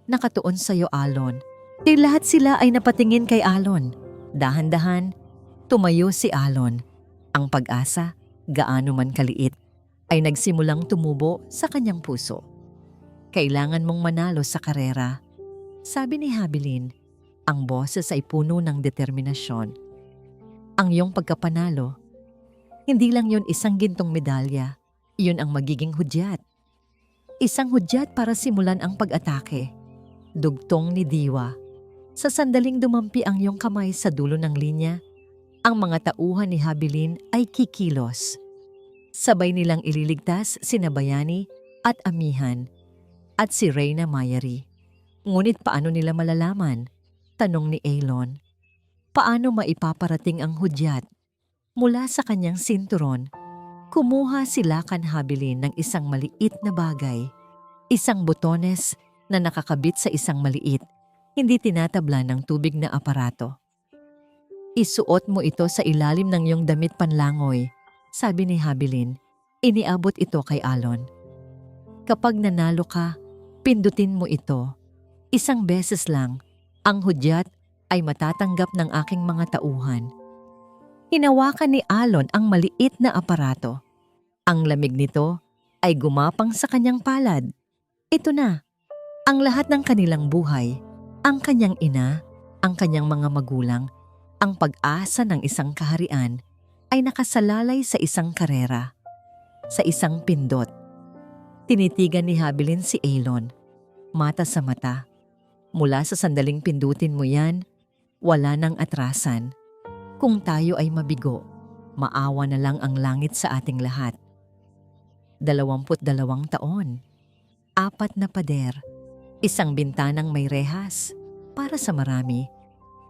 nakatuon sa iyo, Alon. Lahat sila ay napatingin kay Alon. Dahan-dahan, tumayo si Alon. Ang pag-asa, gaano man kaliit, ay nagsimulang tumubo sa kanyang puso. Kailangan mong manalo sa karera. Sabi ni Habilin, ang boses ay puno ng determinasyon. Ang iyong pagkapanalo, hindi lang yun isang gintong medalya, yun ang magiging hudyat. Isang hudyat para simulan ang pag-atake. Dugtong ni Diwa. Sa sandaling dumampi ang iyong kamay sa dulo ng linya, ang mga tauhan ni Habilin ay kikilos. Sabay nilang ililigtas sina Bayani at Amihan at si Reyna Mayari. Ngunit paano nila malalaman? Tanong ni Elon. Paano maipaparating ang hudyat? Mula sa kanyang sinturon, kumuha si Lakan Habilin ng isang maliit na bagay. Isang botones na nakakabit sa isang maliit, hindi tinatabla ng tubig na aparato. Isuot mo ito sa ilalim ng iyong damit panlangoy, sabi ni Habilin. Iniabot ito kay Alon. Kapag nanalo ka, pindutin mo ito. Isang beses lang, ang hudyat ay matatanggap ng aking mga tauhan. Hinawakan ni Alon ang maliit na aparato. Ang lamig nito ay gumapang sa kanyang palad. Ito na, ang lahat ng kanilang buhay. Ang kanyang ina, ang kanyang mga magulang, ang pag-asa ng isang kaharian ay nakasalalay sa isang karera, sa isang pindot. Tinitigan ni Habilin si Elon, mata sa mata. Mula sa sandaling pindutin mo yan, wala nang atrasan. Kung tayo ay mabigo, maawa na lang ang langit sa ating lahat. 22 taon, 4 na pader, isang bintanang may rehas. Para sa marami,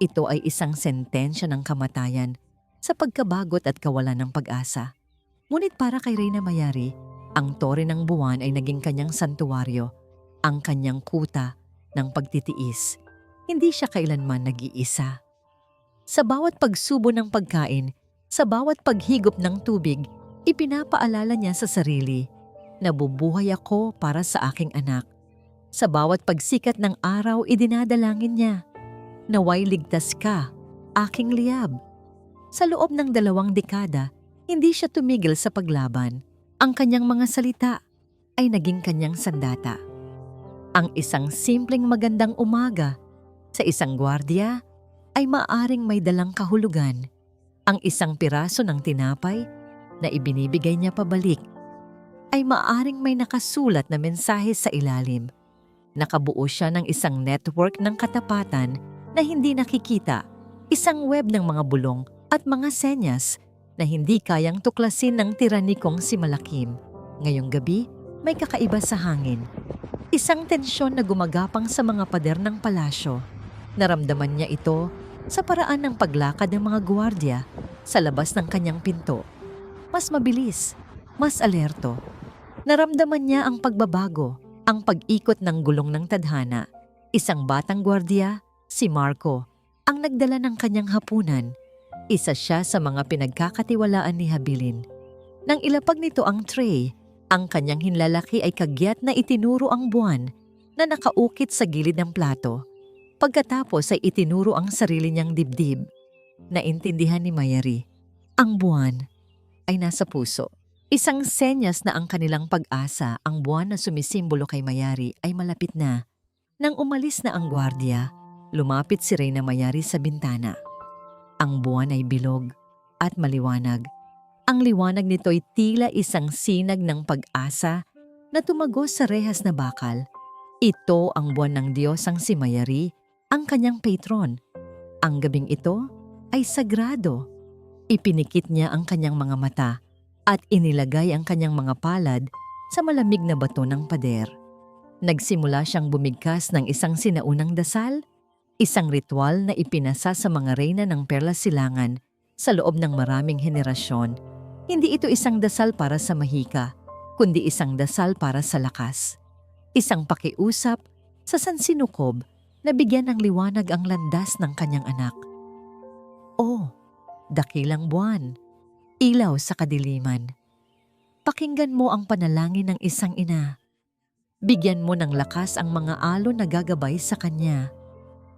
ito ay isang sentensya ng kamatayan sa pagkabagot at kawalan ng pag-asa. Ngunit para kay Reyna Mayari, ang tore ng buwan ay naging kanyang santuwaryo, ang kanyang kuta ng pagtitiis. Hindi siya kailanman nag-iisa. Sa bawat pagsubo ng pagkain, sa bawat paghigop ng tubig, ipinapaalala niya sa sarili, nabubuhay ako para sa aking anak. Sa bawat pagsikat ng araw, idinadalangin niya, naway ligtas ka, aking liyab. Sa loob ng 2 dekada, hindi siya tumigil sa paglaban. Ang kanyang mga salita ay naging kanyang sandata. Ang isang simpleng magandang umaga sa isang gwardiya ay maaring may dalang kahulugan. Ang isang piraso ng tinapay na ibinibigay niya pabalik ay maaring may nakasulat na mensahe sa ilalim. Nakabuo siya ng isang network ng katapatan na hindi nakikita, isang web ng mga bulong at mga senyas na hindi kayang tuklasin ng tiranikong si Malakim. Ngayong gabi, may kakaiba sa hangin. Isang tensyon na gumagapang sa mga pader ng palasyo. Naramdaman niya ito sa paraan ng paglakad ng mga gwardiya sa labas ng kanyang pinto. Mas mabilis, mas alerto. Naramdaman niya ang pagbabago, ang pag-ikot ng gulong ng tadhana. Isang batang gwardiya, si Marco, ang nagdala ng kanyang hapunan. Isa siya sa mga pinagkakatiwalaan ni Habilin. Nang ilapag nito ang tray, ang kanyang hinlalaki ay kagyat na itinuro ang buwan na nakaukit sa gilid ng plato. Pagkatapos ay itinuro ang sarili niyang dibdib. Naintindihan ni Mayari, ang buwan ay nasa puso. Isang senyas na ang kanilang pag-asa, ang buwan na sumisimbolo kay Mayari ay malapit na. Nang umalis na ang gwardiya, lumapit si Reyna Mayari sa bintana. Ang buwan ay bilog at maliwanag. Ang liwanag nito ay tila isang sinag ng pag-asa na tumagos sa rehas na bakal. Ito ang buwan ng Diyosang si Mayari, ang kanyang patron. Ang gabing ito ay sagrado. Ipinikit niya ang kanyang mga mata at inilagay ang kanyang mga palad sa malamig na bato ng pader. Nagsimula siyang bumigkas ng isang sinaunang dasal, isang ritual na ipinasa sa mga reyna ng Perlas Silangan sa loob ng maraming henerasyon. Hindi ito isang dasal para sa mahika, kundi isang dasal para sa lakas. Isang pakiusap sa sansinukob na bigyan ng liwanag ang landas ng kanyang anak. Oh, dakilang buwan, ilaw sa kadiliman. Pakinggan mo ang panalangin ng isang ina. Bigyan mo ng lakas ang mga alon na gagabay sa kanya.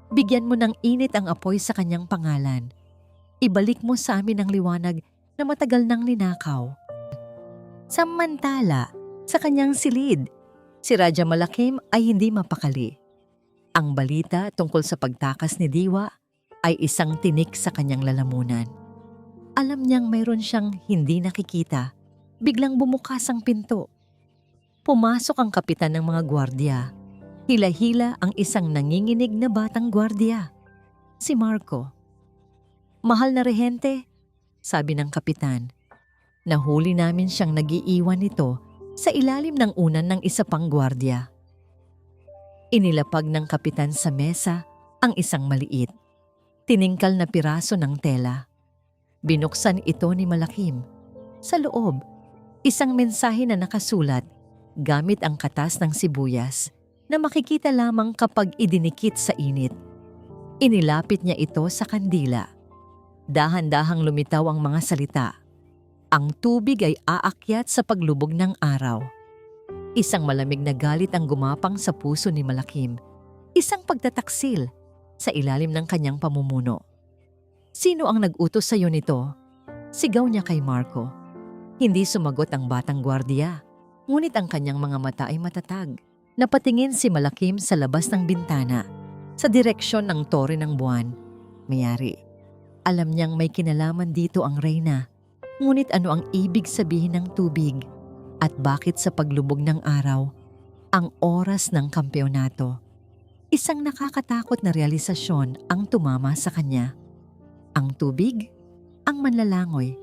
Bigyan mo ng init ang apoy sa kanyang pangalan. Ibalik mo sa amin ang liwanag na matagal nang ninakaw. Samantala, sa kanyang silid, si Raja Malakim ay hindi mapakali. Ang balita tungkol sa pagtakas ni Diwa ay isang tinik sa kanyang lalamunan. Alam niyang mayroon siyang hindi nakikita. Biglang bumukas ang pinto. Pumasok ang kapitan ng mga gwardiya. Hila-hila ang isang nanginginig na batang gwardiya. Si Marco. Mahal na rehente, sabi ng kapitan. Nahuli namin siyang nag-iiwan nito sa ilalim ng unan ng isa pang gwardiya. Inilapag ng kapitan sa mesa ang isang maliit, tiningkal na piraso ng tela. Binuksan ito ni Malakim. Sa loob, isang mensahe na nakasulat gamit ang katas ng sibuyas na makikita lamang kapag idinikit sa init. Inilapit niya ito sa kandila. Dahan-dahang lumitaw ang mga salita. Ang tubig ay aakyat sa paglubog ng araw. Isang malamig na galit ang gumapang sa puso ni Malakim. Isang pagtataksil sa ilalim ng kanyang pamumuno. Sino ang nag-utos sa iyo nito? Sigaw niya kay Marco. Hindi sumagot ang batang gwardiya, ngunit ang kanyang mga mata ay matatag. Napatingin si Malakim sa labas ng bintana. sa direksyon ng tore ng buwan. Mayari, alam niyang may kinalaman dito ang reyna. Ngunit ano ang ibig sabihin ng tubig? At bakit sa paglubog ng araw, ang oras ng kampeonato? Isang nakakatakot na realisasyon ang tumama sa kanya. Ang tubig? Ang manlalangoy.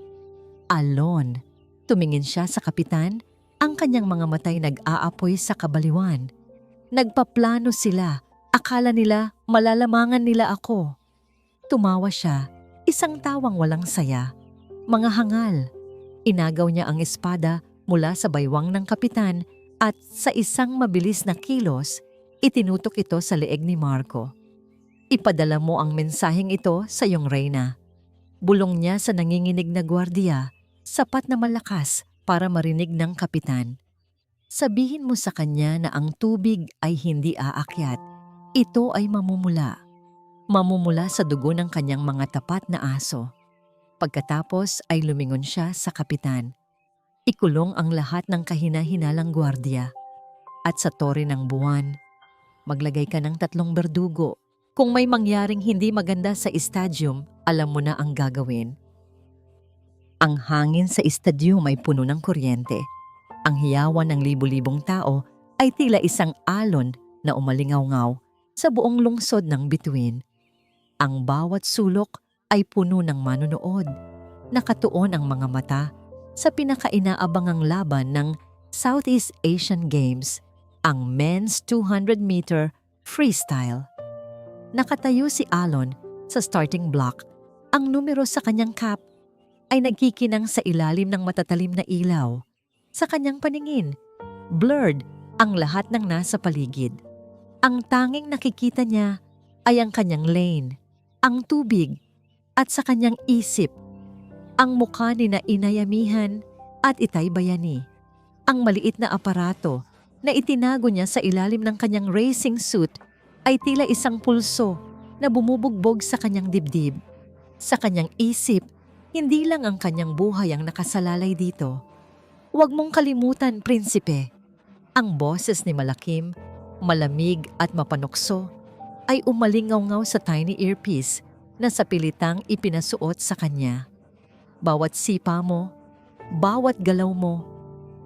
Alon. Tumingin siya sa kapitan, ang kanyang mga matay nag-aapoy sa kabaliwan. Nagpaplano sila, akala nila malalamangan nila ako. Tumawa siya, isang tawang walang saya. Mga hangal. Inagaw niya ang espada mula sa baywang ng kapitan at sa isang mabilis na kilos, itinutok ito sa leeg ni Marco. Ipadala mo ang mensaheng ito sa iyong reyna. Bulong niya sa nanginginig na gwardiya, sapat na malakas para marinig ng kapitan. Sabihin mo sa kanya na ang tubig ay hindi aakyat. Ito ay mamumula. Mamumula sa dugo ng kanyang mga tapat na aso. Pagkatapos ay lumingon siya sa kapitan. Ikulong ang lahat ng kahina-hinalang gwardiya. At sa tore ng buwan, maglagay ka ng 3 berdugo. Kung may mangyaring hindi maganda sa stadium, alam mo na ang gagawin. Ang hangin sa stadium ay puno ng kuryente. Ang hiyawan ng libu-libong tao ay tila isang alon na umalingaw-ngaw sa buong lungsod ng bituin. Ang bawat sulok ay puno ng manonood. Nakatuon ang mga mata sa pinakainaabangang laban ng Southeast Asian Games, ang Men's 200-meter freestyle. Nakatayo si Alon sa starting block. Ang numero sa kanyang cap ay nagkikinang sa ilalim ng matatalim na ilaw. Sa kanyang paningin, blurred ang lahat ng nasa paligid. Ang tanging nakikita niya ay ang kanyang lane, ang tubig, at sa kanyang isip, ang mukha ni na Inay Amihan at Itay Bayani. Ang maliit na aparato na itinago niya sa ilalim ng kanyang racing suit ay tila isang pulso na bumubugbog sa kanyang dibdib. Sa kanyang isip, hindi lang ang kanyang buhay ang nakasalalay dito. Huwag mong kalimutan, prinsipe. Ang boses ni Malakim, malamig at mapanukso, ay umalingaw-ngaw sa tiny earpiece na sa pilitang ipinasuot sa kanya. Bawat sipa mo, bawat galaw mo,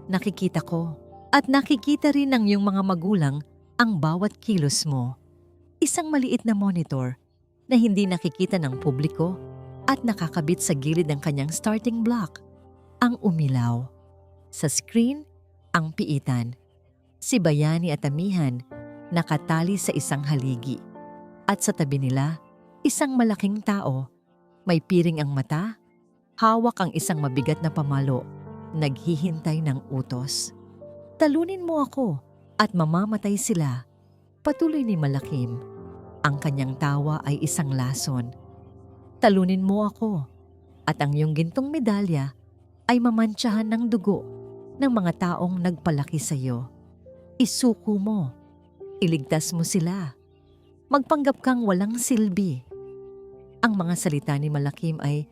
nakikita ko at nakikita rin ng iyong mga magulang ang bawat kilos mo. Isang maliit na monitor na hindi nakikita ng publiko at nakakabit sa gilid ng kanyang starting block. Ang umilaw. Sa screen, ang piitan. Si Bayani at Amihan nakatali sa isang haligi. At sa tabi nila, isang malaking tao. May piring ang mata, hawak ang isang mabigat na pamalo, naghihintay ng utos. Talunin mo ako at mamamatay sila. Patuloy ni Malakim. Ang kanyang tawa ay isang lason. Talunin mo ako at ang iyong gintong medalya ay mamantsahan ng dugo ng mga taong nagpalaki sa iyo. Isuko mo. Iligtas mo sila. Magpanggap kang walang silbi. Ang mga salita ni Malakim ay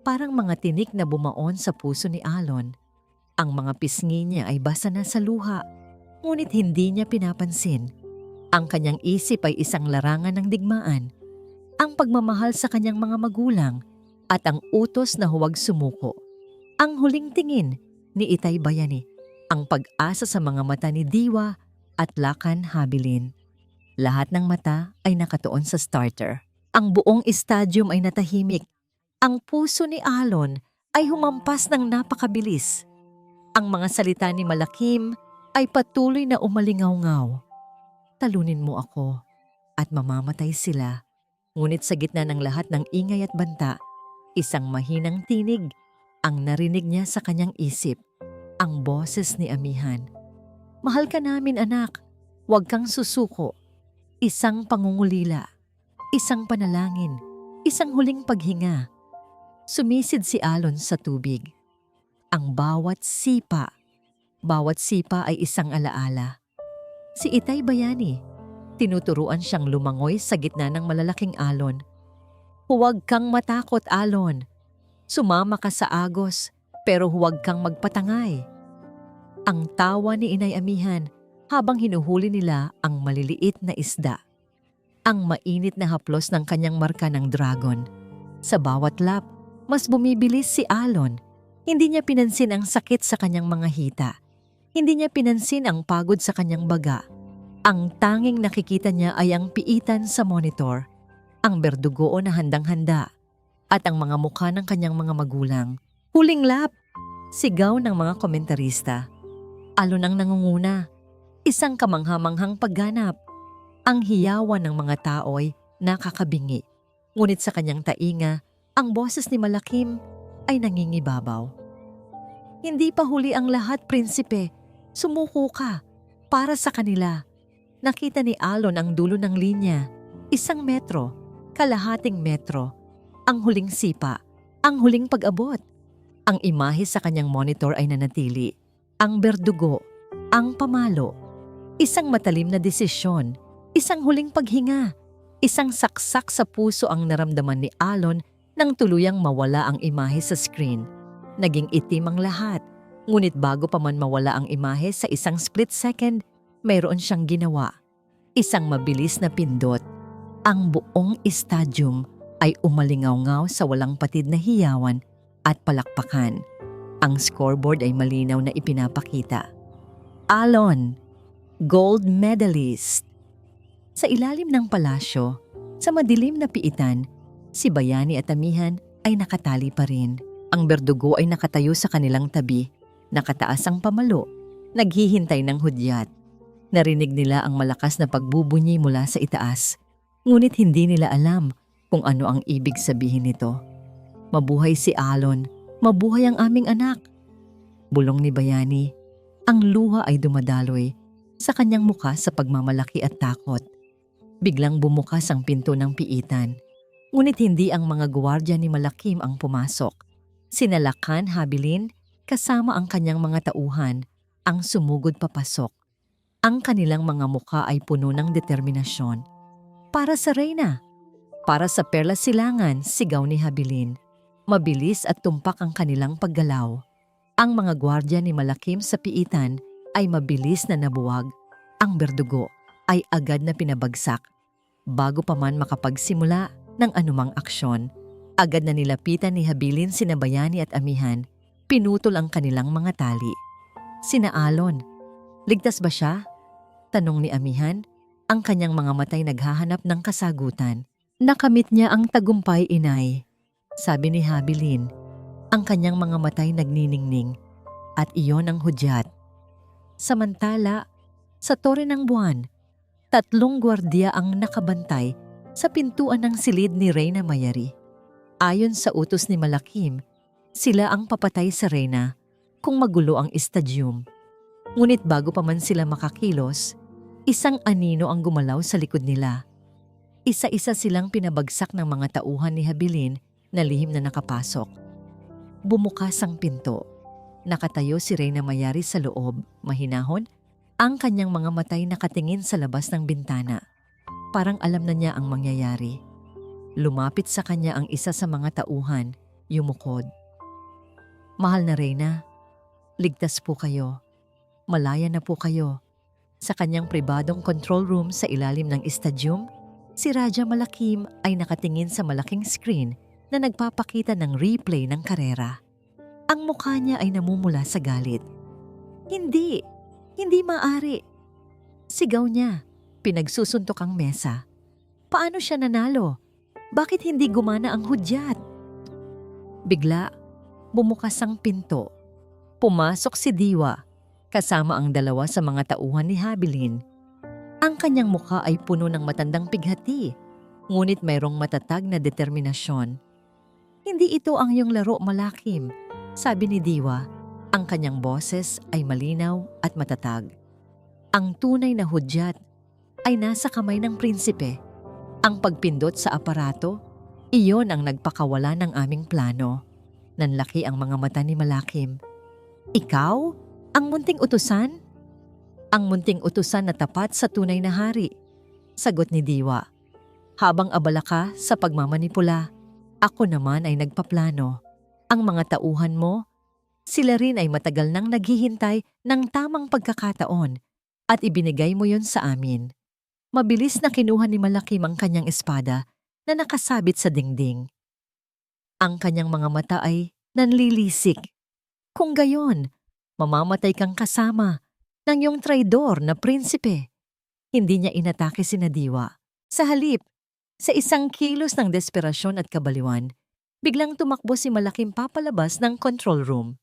parang mga tinik na bumaon sa puso ni Alon. Ang mga pisngi niya ay basa na sa luha, ngunit hindi niya pinapansin. Ang kanyang isip ay isang larangan ng digmaan, ang pagmamahal sa kanyang mga magulang at ang utos na huwag sumuko. Ang huling tingin ni Itay Bayani, ang pag-asa sa mga mata ni Diwa at Lakan Habilin. Lahat ng mata ay nakatuon sa starter. Ang buong stadium ay natahimik. Ang puso ni Alon ay humampas ng napakabilis. Ang mga salita ni Malakim ay patuloy na umalingaw-ngaw. Talunin mo ako at mamamatay sila. Ngunit sa gitna ng lahat ng ingay at banta, isang mahinang tinig ang narinig niya sa kanyang isip. Ang boses ni Amihan. Mahal ka namin, anak. Huwag kang susuko. Isang pangungulila. Isang panalangin. Isang huling paghinga. Sumisid si Alon sa tubig. Ang bawat sipa ay isang alaala. Si Itay Bayani, tinuturuan siyang lumangoy sa gitna ng malalaking alon. Huwag kang matakot, Alon. Sumama ka sa agos, pero huwag kang magpatangay. Ang tawa ni Inay Amihan habang hinuhuli nila ang maliliit na isda. ang mainit na haplos ng kanyang marka ng dragon. Sa bawat lap, mas bumibilis si Alon. Hindi niya pinansin ang sakit sa kanyang mga hita. Hindi niya pinansin ang pagod sa kanyang baga. Ang tanging nakikita niya ay ang piitan sa monitor, ang berdugo na handang-handa, at ang mga mukha ng kanyang mga magulang. Huling lap! Sigaw ng mga komentarista. Alon ang nangunguna. Isang kamangha-manghang pagganap. Ang hiyawan ng mga tao ay nakakabingi. Ngunit sa kanyang tainga, ang boses ni Malakim ay nangingibabaw. Hindi pa huli ang lahat, prinsipe. Sumuko ka. Para sa kanila. Nakita ni Alon ang dulo ng linya. 1 metro, kalahating metro. Ang huling sipa, ang huling pag-abot. Ang imahe sa kanyang monitor ay nanatili. Ang berdugo, ang pamalo. Isang matalim na desisyon, isang huling paghinga, isang saksak sa puso ang naramdaman ni Alon nang tuluyang mawala ang imahe sa screen. Naging itim ang lahat, ngunit bago pa man mawala ang imahe sa isang split second, mayroon siyang ginawa. Isang mabilis na pindot. Ang buong estadium ay umalingaw-ngaw sa walang patid na hiyawan at palakpakan. Ang scoreboard ay malinaw na ipinapakita. Alon, gold medalist. Sa ilalim ng palasyo, sa madilim na piitan, si Bayani at Amihan ay nakatali pa rin. Ang berdugo ay nakatayo sa kanilang tabi, nakataas ang pamalo, naghihintay ng hudyat. Narinig nila ang malakas na pagbubunyi mula sa itaas, ngunit hindi nila alam kung ano ang ibig sabihin nito. Mabuhay si Alon, mabuhay ang aming anak. Bulong ni Bayani. Ang luha ay dumadaloy sa kanyang muka sa pagmamalaki at takot. Biglang bumukas ang pinto ng piitan. Ngunit hindi ang mga gwardiya ni Malakim ang pumasok. Sina Lakan Habilin kasama ang kanyang mga tauhan ang sumugod papasok. Ang kanilang mga muka ay puno ng determinasyon. Para sa Reyna, para sa Perlas Silangan, sigaw ni Habilin. Mabilis at tumpak ang kanilang paggalaw. Ang mga gwardiya ni Malakim sa piitan ay mabilis na nabuwag. Ang berdugo ay agad na pinabagsak. Bago pa man makapagsimula ng anumang aksyon, agad na nilapitan ni Habilin sina Bayani at Amihan. Pinutol ang kanilang mga tali. Sina Alon, ligtas ba siya? Tanong ni Amihan, ang kanyang mga matay naghahanap ng kasagutan. Nakamit niya ang tagumpay, inay. Sabi ni Habilin, ang kanyang mga matay nagniningning at iyon ang hudyat. Samantala, sa Tore ng Buwan, 3 gwardiya ang nakabantay sa pintuan ng silid ni Reyna Mayari. Ayon sa utos ni Malakim, sila ang papatay sa Reyna kung magulo ang estadyum. Ngunit bago pa man sila makakilos, isang anino ang gumalaw sa likod nila. Isa-isa silang pinabagsak ng mga tauhan ni Habilin na lihim na nakapasok. Bumukas ang pinto. Nakatayo si Reyna Mayari sa loob, mahinahon, ang kanyang mga matay nakatingin sa labas ng bintana. Parang alam na niya ang mangyayari. Lumapit sa kanya ang isa sa mga tauhan, yumukod. Mahal na Reyna, ligtas po kayo. Malaya na po kayo. Sa kanyang pribadong control room sa ilalim ng estadyum, si Raja Malakim ay nakatingin sa malaking screen na nagpapakita ng replay ng karera. Ang mukha niya ay namumula sa galit. Hindi maaari. Sigaw niya, pinagsusuntok ang mesa. Paano siya nanalo? Bakit hindi gumana ang hudyat? Bigla, bumukas ang pinto. Pumasok si Diwa, kasama ang 2 sa mga tauhan ni Habilin. Ang kanyang mukha ay puno ng matandang pighati, ngunit mayroong matatag na determinasyon. Hindi ito ang iyong laro, Malakim, sabi ni Diwa. Ang kanyang boses ay malinaw at matatag. Ang tunay na hudyat ay nasa kamay ng prinsipe. Ang pagpindot sa aparato, iyon ang nagpakawala ng aming plano. Nanlaki ang mga mata ni Malakim. Ikaw? Ang munting utusan? Ang munting utusan na tapat sa tunay na hari, sagot ni Diwa. Habang abala ka sa pagmamanipula, ako naman ay nagpaplano. Ang mga tauhan mo, sila rin ay matagal nang naghihintay ng tamang pagkakataon at ibinigay mo yon sa amin. Mabilis na kinuha ni Malakim ang kanyang espada na nakasabit sa dingding. Ang kanyang mga mata ay nanlilisik. Kung gayon, mamamatay kang kasama ng iyong traidor na prinsipe. Hindi niya inatake si Diwa. Sa halip, sa isang kilos ng desperasyon at kabaliwan, biglang tumakbo si Malakim papalabas ng control room.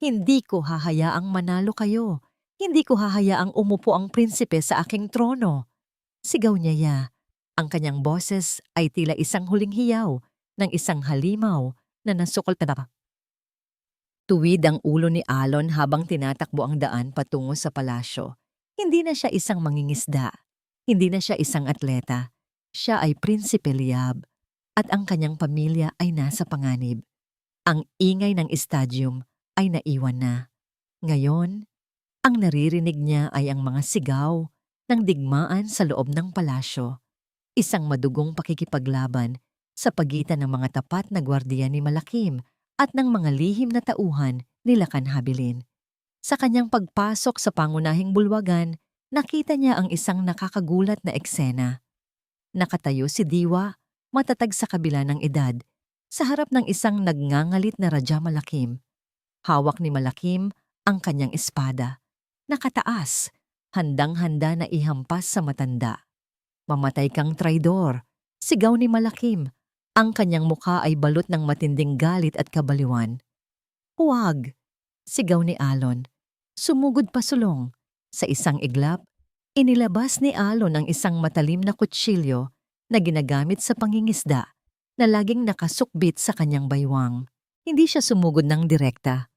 Hindi ko hahayaang manalo kayo. Hindi ko hahayaang umupo ang prinsipe sa aking trono. Sigaw niya. Ang kanyang boses ay tila isang huling hiyaw ng isang halimaw na nasukol na. Tuwid ang ulo ni Alon habang tinatakbo ang daan patungo sa palasyo. Hindi na siya isang mangingisda. Hindi na siya isang atleta. Siya ay Prinsipe Liab at ang kanyang pamilya ay nasa panganib. Ang ingay ng estadium ay naiwan na. Ngayon, ang naririnig niya ay ang mga sigaw ng digmaan sa loob ng palasyo. Isang madugong pakikipaglaban sa pagitan ng mga tapat na gwardiya ni Malakim at ng mga lihim na tauhan ni Lakan Habilin. Sa kanyang pagpasok sa pangunahing bulwagan, nakita niya ang isang nakakagulat na eksena. Nakatayo si Diwa, matatag sa kabila ng edad, sa harap ng isang nagngangalit na Raja Malakim. Hawak ni Malakim ang kanyang espada. Nakataas, handang-handa na ihampas sa matanda. Mamatay kang traidor, sigaw ni Malakim. Ang kanyang mukha ay balot ng matinding galit at kabaliwan. Huwag, sigaw ni Alon. Sumugod pa sulong. Sa isang iglap, inilabas ni Alon ang isang matalim na kutsilyo na ginagamit sa pangingisda na laging nakasukbit sa kanyang baywang. Hindi siya sumugod ng direkta.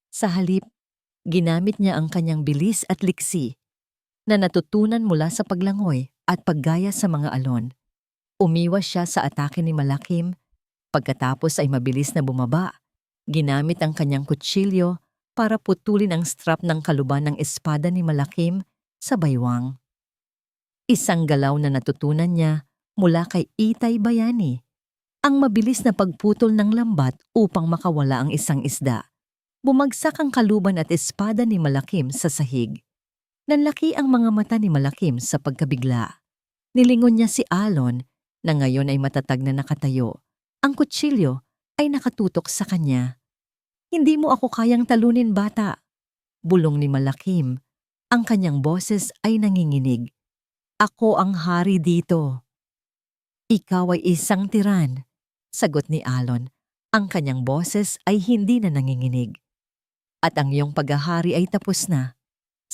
Sa halip, ginamit niya ang kanyang bilis at liksi na natutunan mula sa paglangoy at paggaya sa mga alon. Umiwas siya sa atake ni Malakim, pagkatapos ay mabilis na bumaba. Ginamit ang kanyang kutsilyo para putulin ang strap ng kaluban ng espada ni Malakim sa baywang. Isang galaw na natutunan niya mula kay Itay Bayani, ang mabilis na pagputol ng lambat upang makawala ang isang isda. Bumagsak ang kaluban at espada ni Malakim sa sahig. Nanlaki ang mga mata ni Malakim sa pagkabigla. Nilingon niya si Alon na ngayon ay matatag na nakatayo. Ang kutsilyo ay nakatutok sa kanya. Hindi mo ako kayang talunin, bata. Bulong ni Malakim. Ang kanyang boses ay nanginginig. Ako ang hari dito. Ikaw ay isang tiran, sagot ni Alon. Ang kanyang boses ay hindi na nanginginig. At ang iyong paghahari ay tapos na.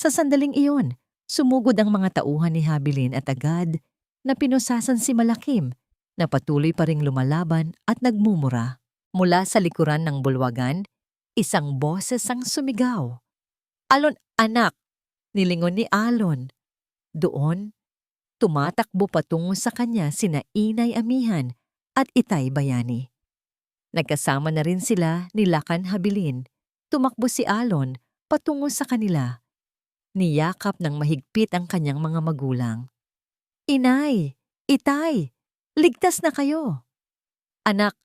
Sa sandaling iyon, sumugod ang mga tauhan ni Habilin at agad na pinusasan si Malakim na patuloy pa ring lumalaban at nagmumura. Mula sa likuran ng bulwagan, isang boses ang sumigaw. Alon, anak! Nilingon ni Alon. Doon, tumatakbo patungo sa kanya sina Inay Amihan at Itay Bayani. Nagkasama na rin sila ni Lakan Habilin. Tumakbo si Alon patungo sa kanila. Niyakap ng mahigpit ang kanyang mga magulang. Inay, Itay, ligtas na kayo. Anak,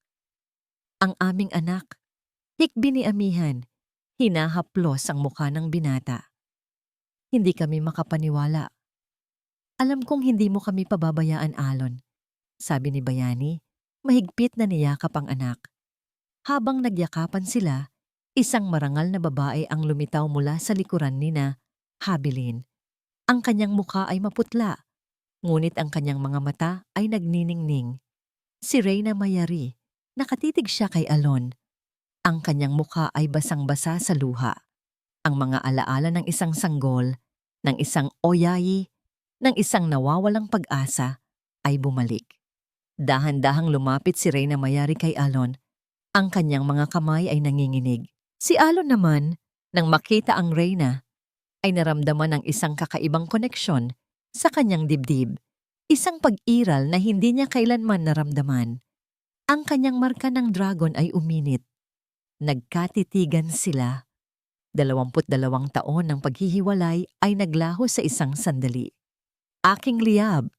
ang aming anak. Hikbi ni Amihan, hinahaplos ang mukha ng binata. Hindi kami makapaniwala. Alam kong hindi mo kami pababayaan, Alon. Sabi ni Bayani, mahigpit na niyakap ang anak. Habang nagyakapan sila, isang marangal na babae ang lumitaw mula sa likuran nina Habilin. Ang kanyang mukha ay maputla, ngunit ang kanyang mga mata ay nagniningning. Si Reyna Mayari, nakatitig siya kay Alon. Ang kanyang mukha ay basang-basa sa luha. Ang mga alaala ng isang sanggol, ng isang oyayi, ng isang nawawalang pag-asa ay bumalik. Dahan-dahang lumapit si Reyna Mayari kay Alon. Ang kanyang mga kamay ay nanginginig. Si Alon naman, nang makita ang Reyna, ay naramdaman ng isang kakaibang koneksyon sa kanyang dibdib. Isang pag-iral na hindi niya kailanman naramdaman. Ang kanyang marka ng dragon ay uminit. Nagkatitigan sila. 22 taon ng paghihiwalay ay naglaho sa isang sandali. Aking Liab,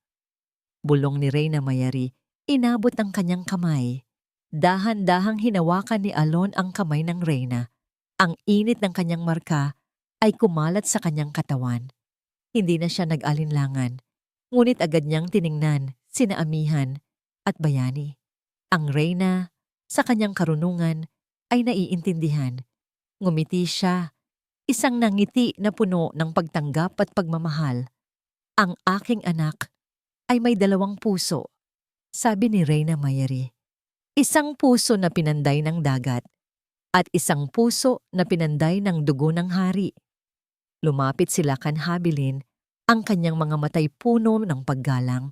bulong ni Reyna Mayari, inabot ang kanyang kamay. Dahan-dahang hinawakan ni Alon ang kamay ng Reyna. Ang init ng kanyang marka ay kumalat sa kanyang katawan. Hindi na siya nag-alinlangan. Ngunit agad niyang tiningnan sina Amihan at Bayani. Ang reyna, sa kanyang karunungan, ay naiintindihan. Ngumiti siya, isang nangiti na puno ng pagtanggap at pagmamahal. Ang aking anak ay may 2 puso, sabi ni Reyna Mayari. Isang puso na pinanday ng dagat at isang puso na pinanday ng dugo ng hari. Lumapit sila kan Habilin, ang kanyang mga matay puno ng paggalang.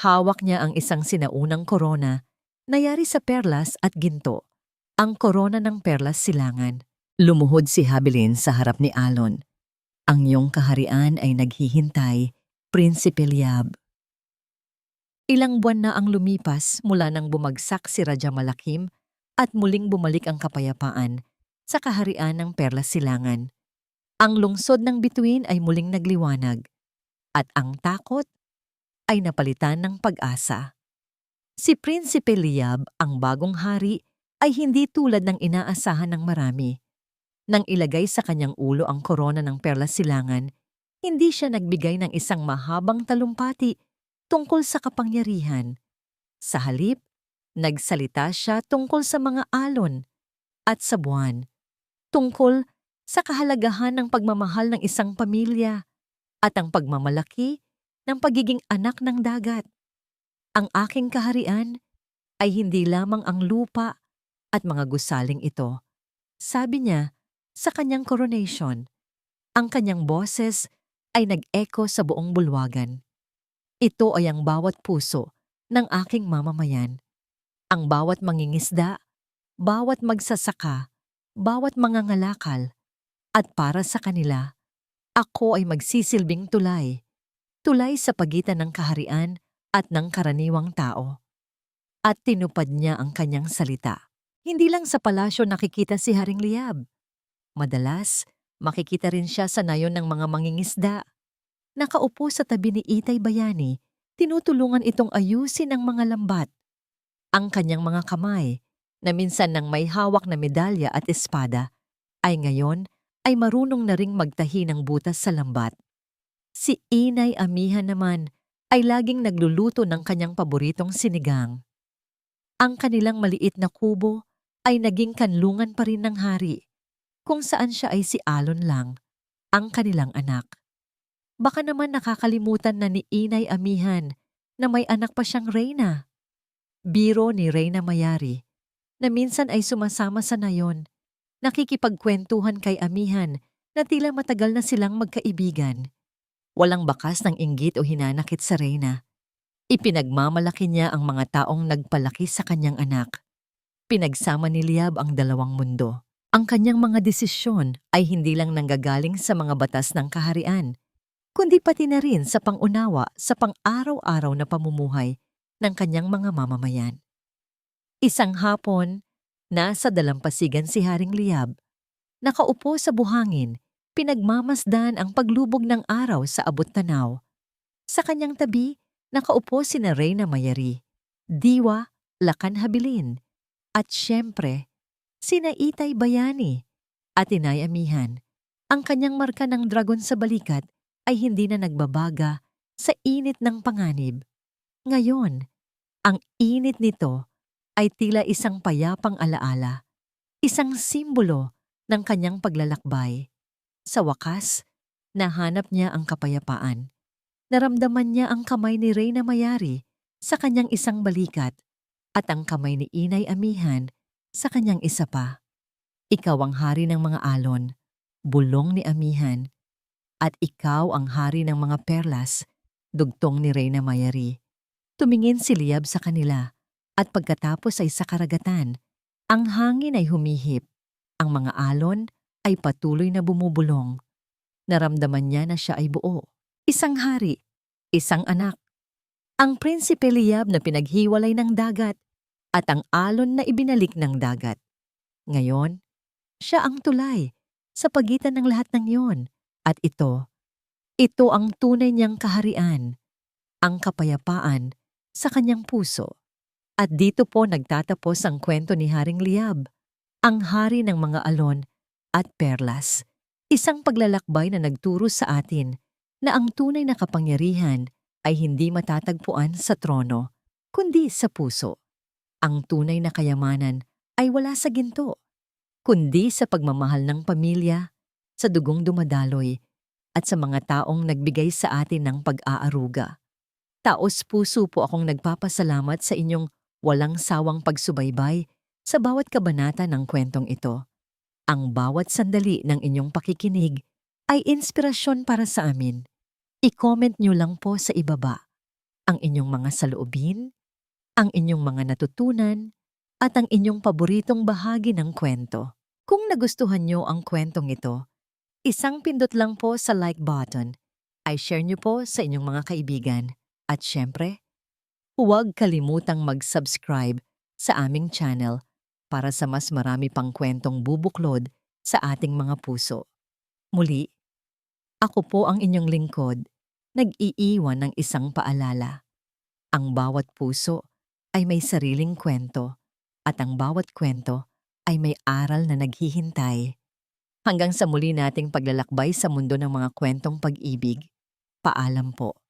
Hawak niya ang isang sinaunang korona na yari sa perlas at ginto, ang korona ng perlas silangan. Lumuhod si Habilin sa harap ni Alon. Ang iyong kaharian ay naghihintay, Prinsipe Liab. Ilang buwan na ang lumipas mula nang bumagsak si Raja Malakim at muling bumalik ang kapayapaan sa kaharian ng Perlas Silangan. Ang lungsod ng bituin ay muling nagliwanag at ang takot ay napalitan ng pag-asa. Si Prinsipe Liab, ang bagong hari, ay hindi tulad ng inaasahan ng marami. Nang ilagay sa kanyang ulo ang korona ng Perlas Silangan, hindi siya nagbigay ng isang mahabang talumpati tungkol sa kapangyarihan. Sa halip, nagsalita siya tungkol sa mga alon at sa buwan, tungkol sa kahalagahan ng pagmamahal ng isang pamilya at ang pagmamalaki ng pagiging anak ng dagat. Ang aking kaharian ay hindi lamang ang lupa at mga gusaling ito, sabi niya sa kanyang coronation. Ang kanyang boses ay nag-echo sa buong bulwagan. Ito ay ang bawat puso ng aking mamamayan. Ang bawat mangingisda, bawat magsasaka, bawat mangangalakal, at para sa kanila, ako ay magsisilbing tulay, tulay sa pagitan ng kaharian at ng karaniwang tao. At tinupad niya ang kanyang salita. Hindi lang sa palasyo nakikita si Haring Liab. Madalas, makikita rin siya sa nayon ng mga mangingisda. Nakaupo sa tabi ni Itay Bayani, tinutulungan itong ayusin ang mga lambat. Ang kanyang mga kamay, na minsan nang may hawak na medalya at espada, ay ngayon ay marunong na ring magtahi ng butas sa lambat. Si Inay Amihan naman ay laging nagluluto ng kanyang paboritong sinigang. Ang kanilang maliit na kubo ay naging kanlungan pa rin ng hari, kung saan siya ay si Alon lang, ang kanilang anak. Baka naman nakakalimutan na ni Inay Amihan na may anak pa siyang reyna. Biro ni Reyna Mayari, na minsan ay sumasama sa nayon, nakikipagkwentuhan kay Amihan na tila matagal na silang magkaibigan. Walang bakas ng inggit o hinanakit sa reyna. Ipinagmamalaki niya ang mga taong nagpalaki sa kanyang anak. Pinagsama ni Liab ang 2 mundo. Ang kanyang mga desisyon ay hindi lang nanggagaling sa mga batas ng kaharian, kundi pati na rin sa pangunawa sa pang-araw-araw na pamumuhay ng kanyang mga mamamayan. Isang hapon, nasa dalampasigan si Haring Liab. Nakaupo sa buhangin, pinagmamasdan ang paglubog ng araw sa abot-tanaw. Sa kanyang tabi, nakaupo sina Reyna Mayari, Diwa, Lakan Habilin, at siyempre, sina Itay Bayani at Inay Amihan. Ang kanyang marka ng dragon sa balikat ay hindi na nagbabaga sa init ng panganib. Ngayon, ang init nito ay tila isang payapang alaala, isang simbolo ng kanyang paglalakbay. Sa wakas, nahanap niya ang kapayapaan. Naramdaman niya ang kamay ni Reyna Mayari sa kanyang isang balikat at ang kamay ni Inay Amihan sa kanyang isa pa. Ikaw ang hari ng mga alon, bulong ni Amihan, at ikaw ang hari ng mga perlas, dugtong ni Reyna Mayari. Tumingin si Liab sa kanila at pagkatapos ay sa karagatan, ang hangin ay humihip. Ang mga alon ay patuloy na bumubulong. Naramdaman niya na siya ay buo. Isang hari, isang anak. Ang Prinsipe Liab na pinaghiwalay ng dagat at ang alon na ibinalik ng dagat. Ngayon, siya ang tulay sa pagitan ng lahat ng yon. At ito ang tunay niyang kaharian, ang kapayapaan sa kanyang puso. At dito po nagtatapos ang kwento ni Haring Liab, ang hari ng mga alon at perlas. Isang paglalakbay na nagturo sa atin na ang tunay na kapangyarihan ay hindi matatagpuan sa trono, kundi sa puso. Ang tunay na kayamanan ay wala sa ginto, kundi sa pagmamahal ng pamilya, sa dugong dumadaloy, at sa mga taong nagbigay sa atin ng pag-aaruga. Taos-puso po akong nagpapasalamat sa inyong walang sawang pagsubaybay sa bawat kabanata ng kwentong ito. Ang bawat sandali ng inyong pakikinig ay inspirasyon para sa amin. I-comment nyo lang po sa ibaba ang inyong mga saloobin, ang inyong mga natutunan, at ang inyong paboritong bahagi ng kwento. Kung nagustuhan nyo ang kwentong ito, isang pindot lang po sa like button, ay share nyo po sa inyong mga kaibigan. At syempre, huwag kalimutang mag-subscribe sa aming channel para sa mas marami pang kwentong bubuklod sa ating mga puso. Muli, ako po ang inyong lingkod, nag-iiwan ng isang paalala. Ang bawat puso ay may sariling kwento at ang bawat kwento ay may aral na naghihintay. Hanggang sa muli nating paglalakbay sa mundo ng mga kwentong pag-ibig, paalam po.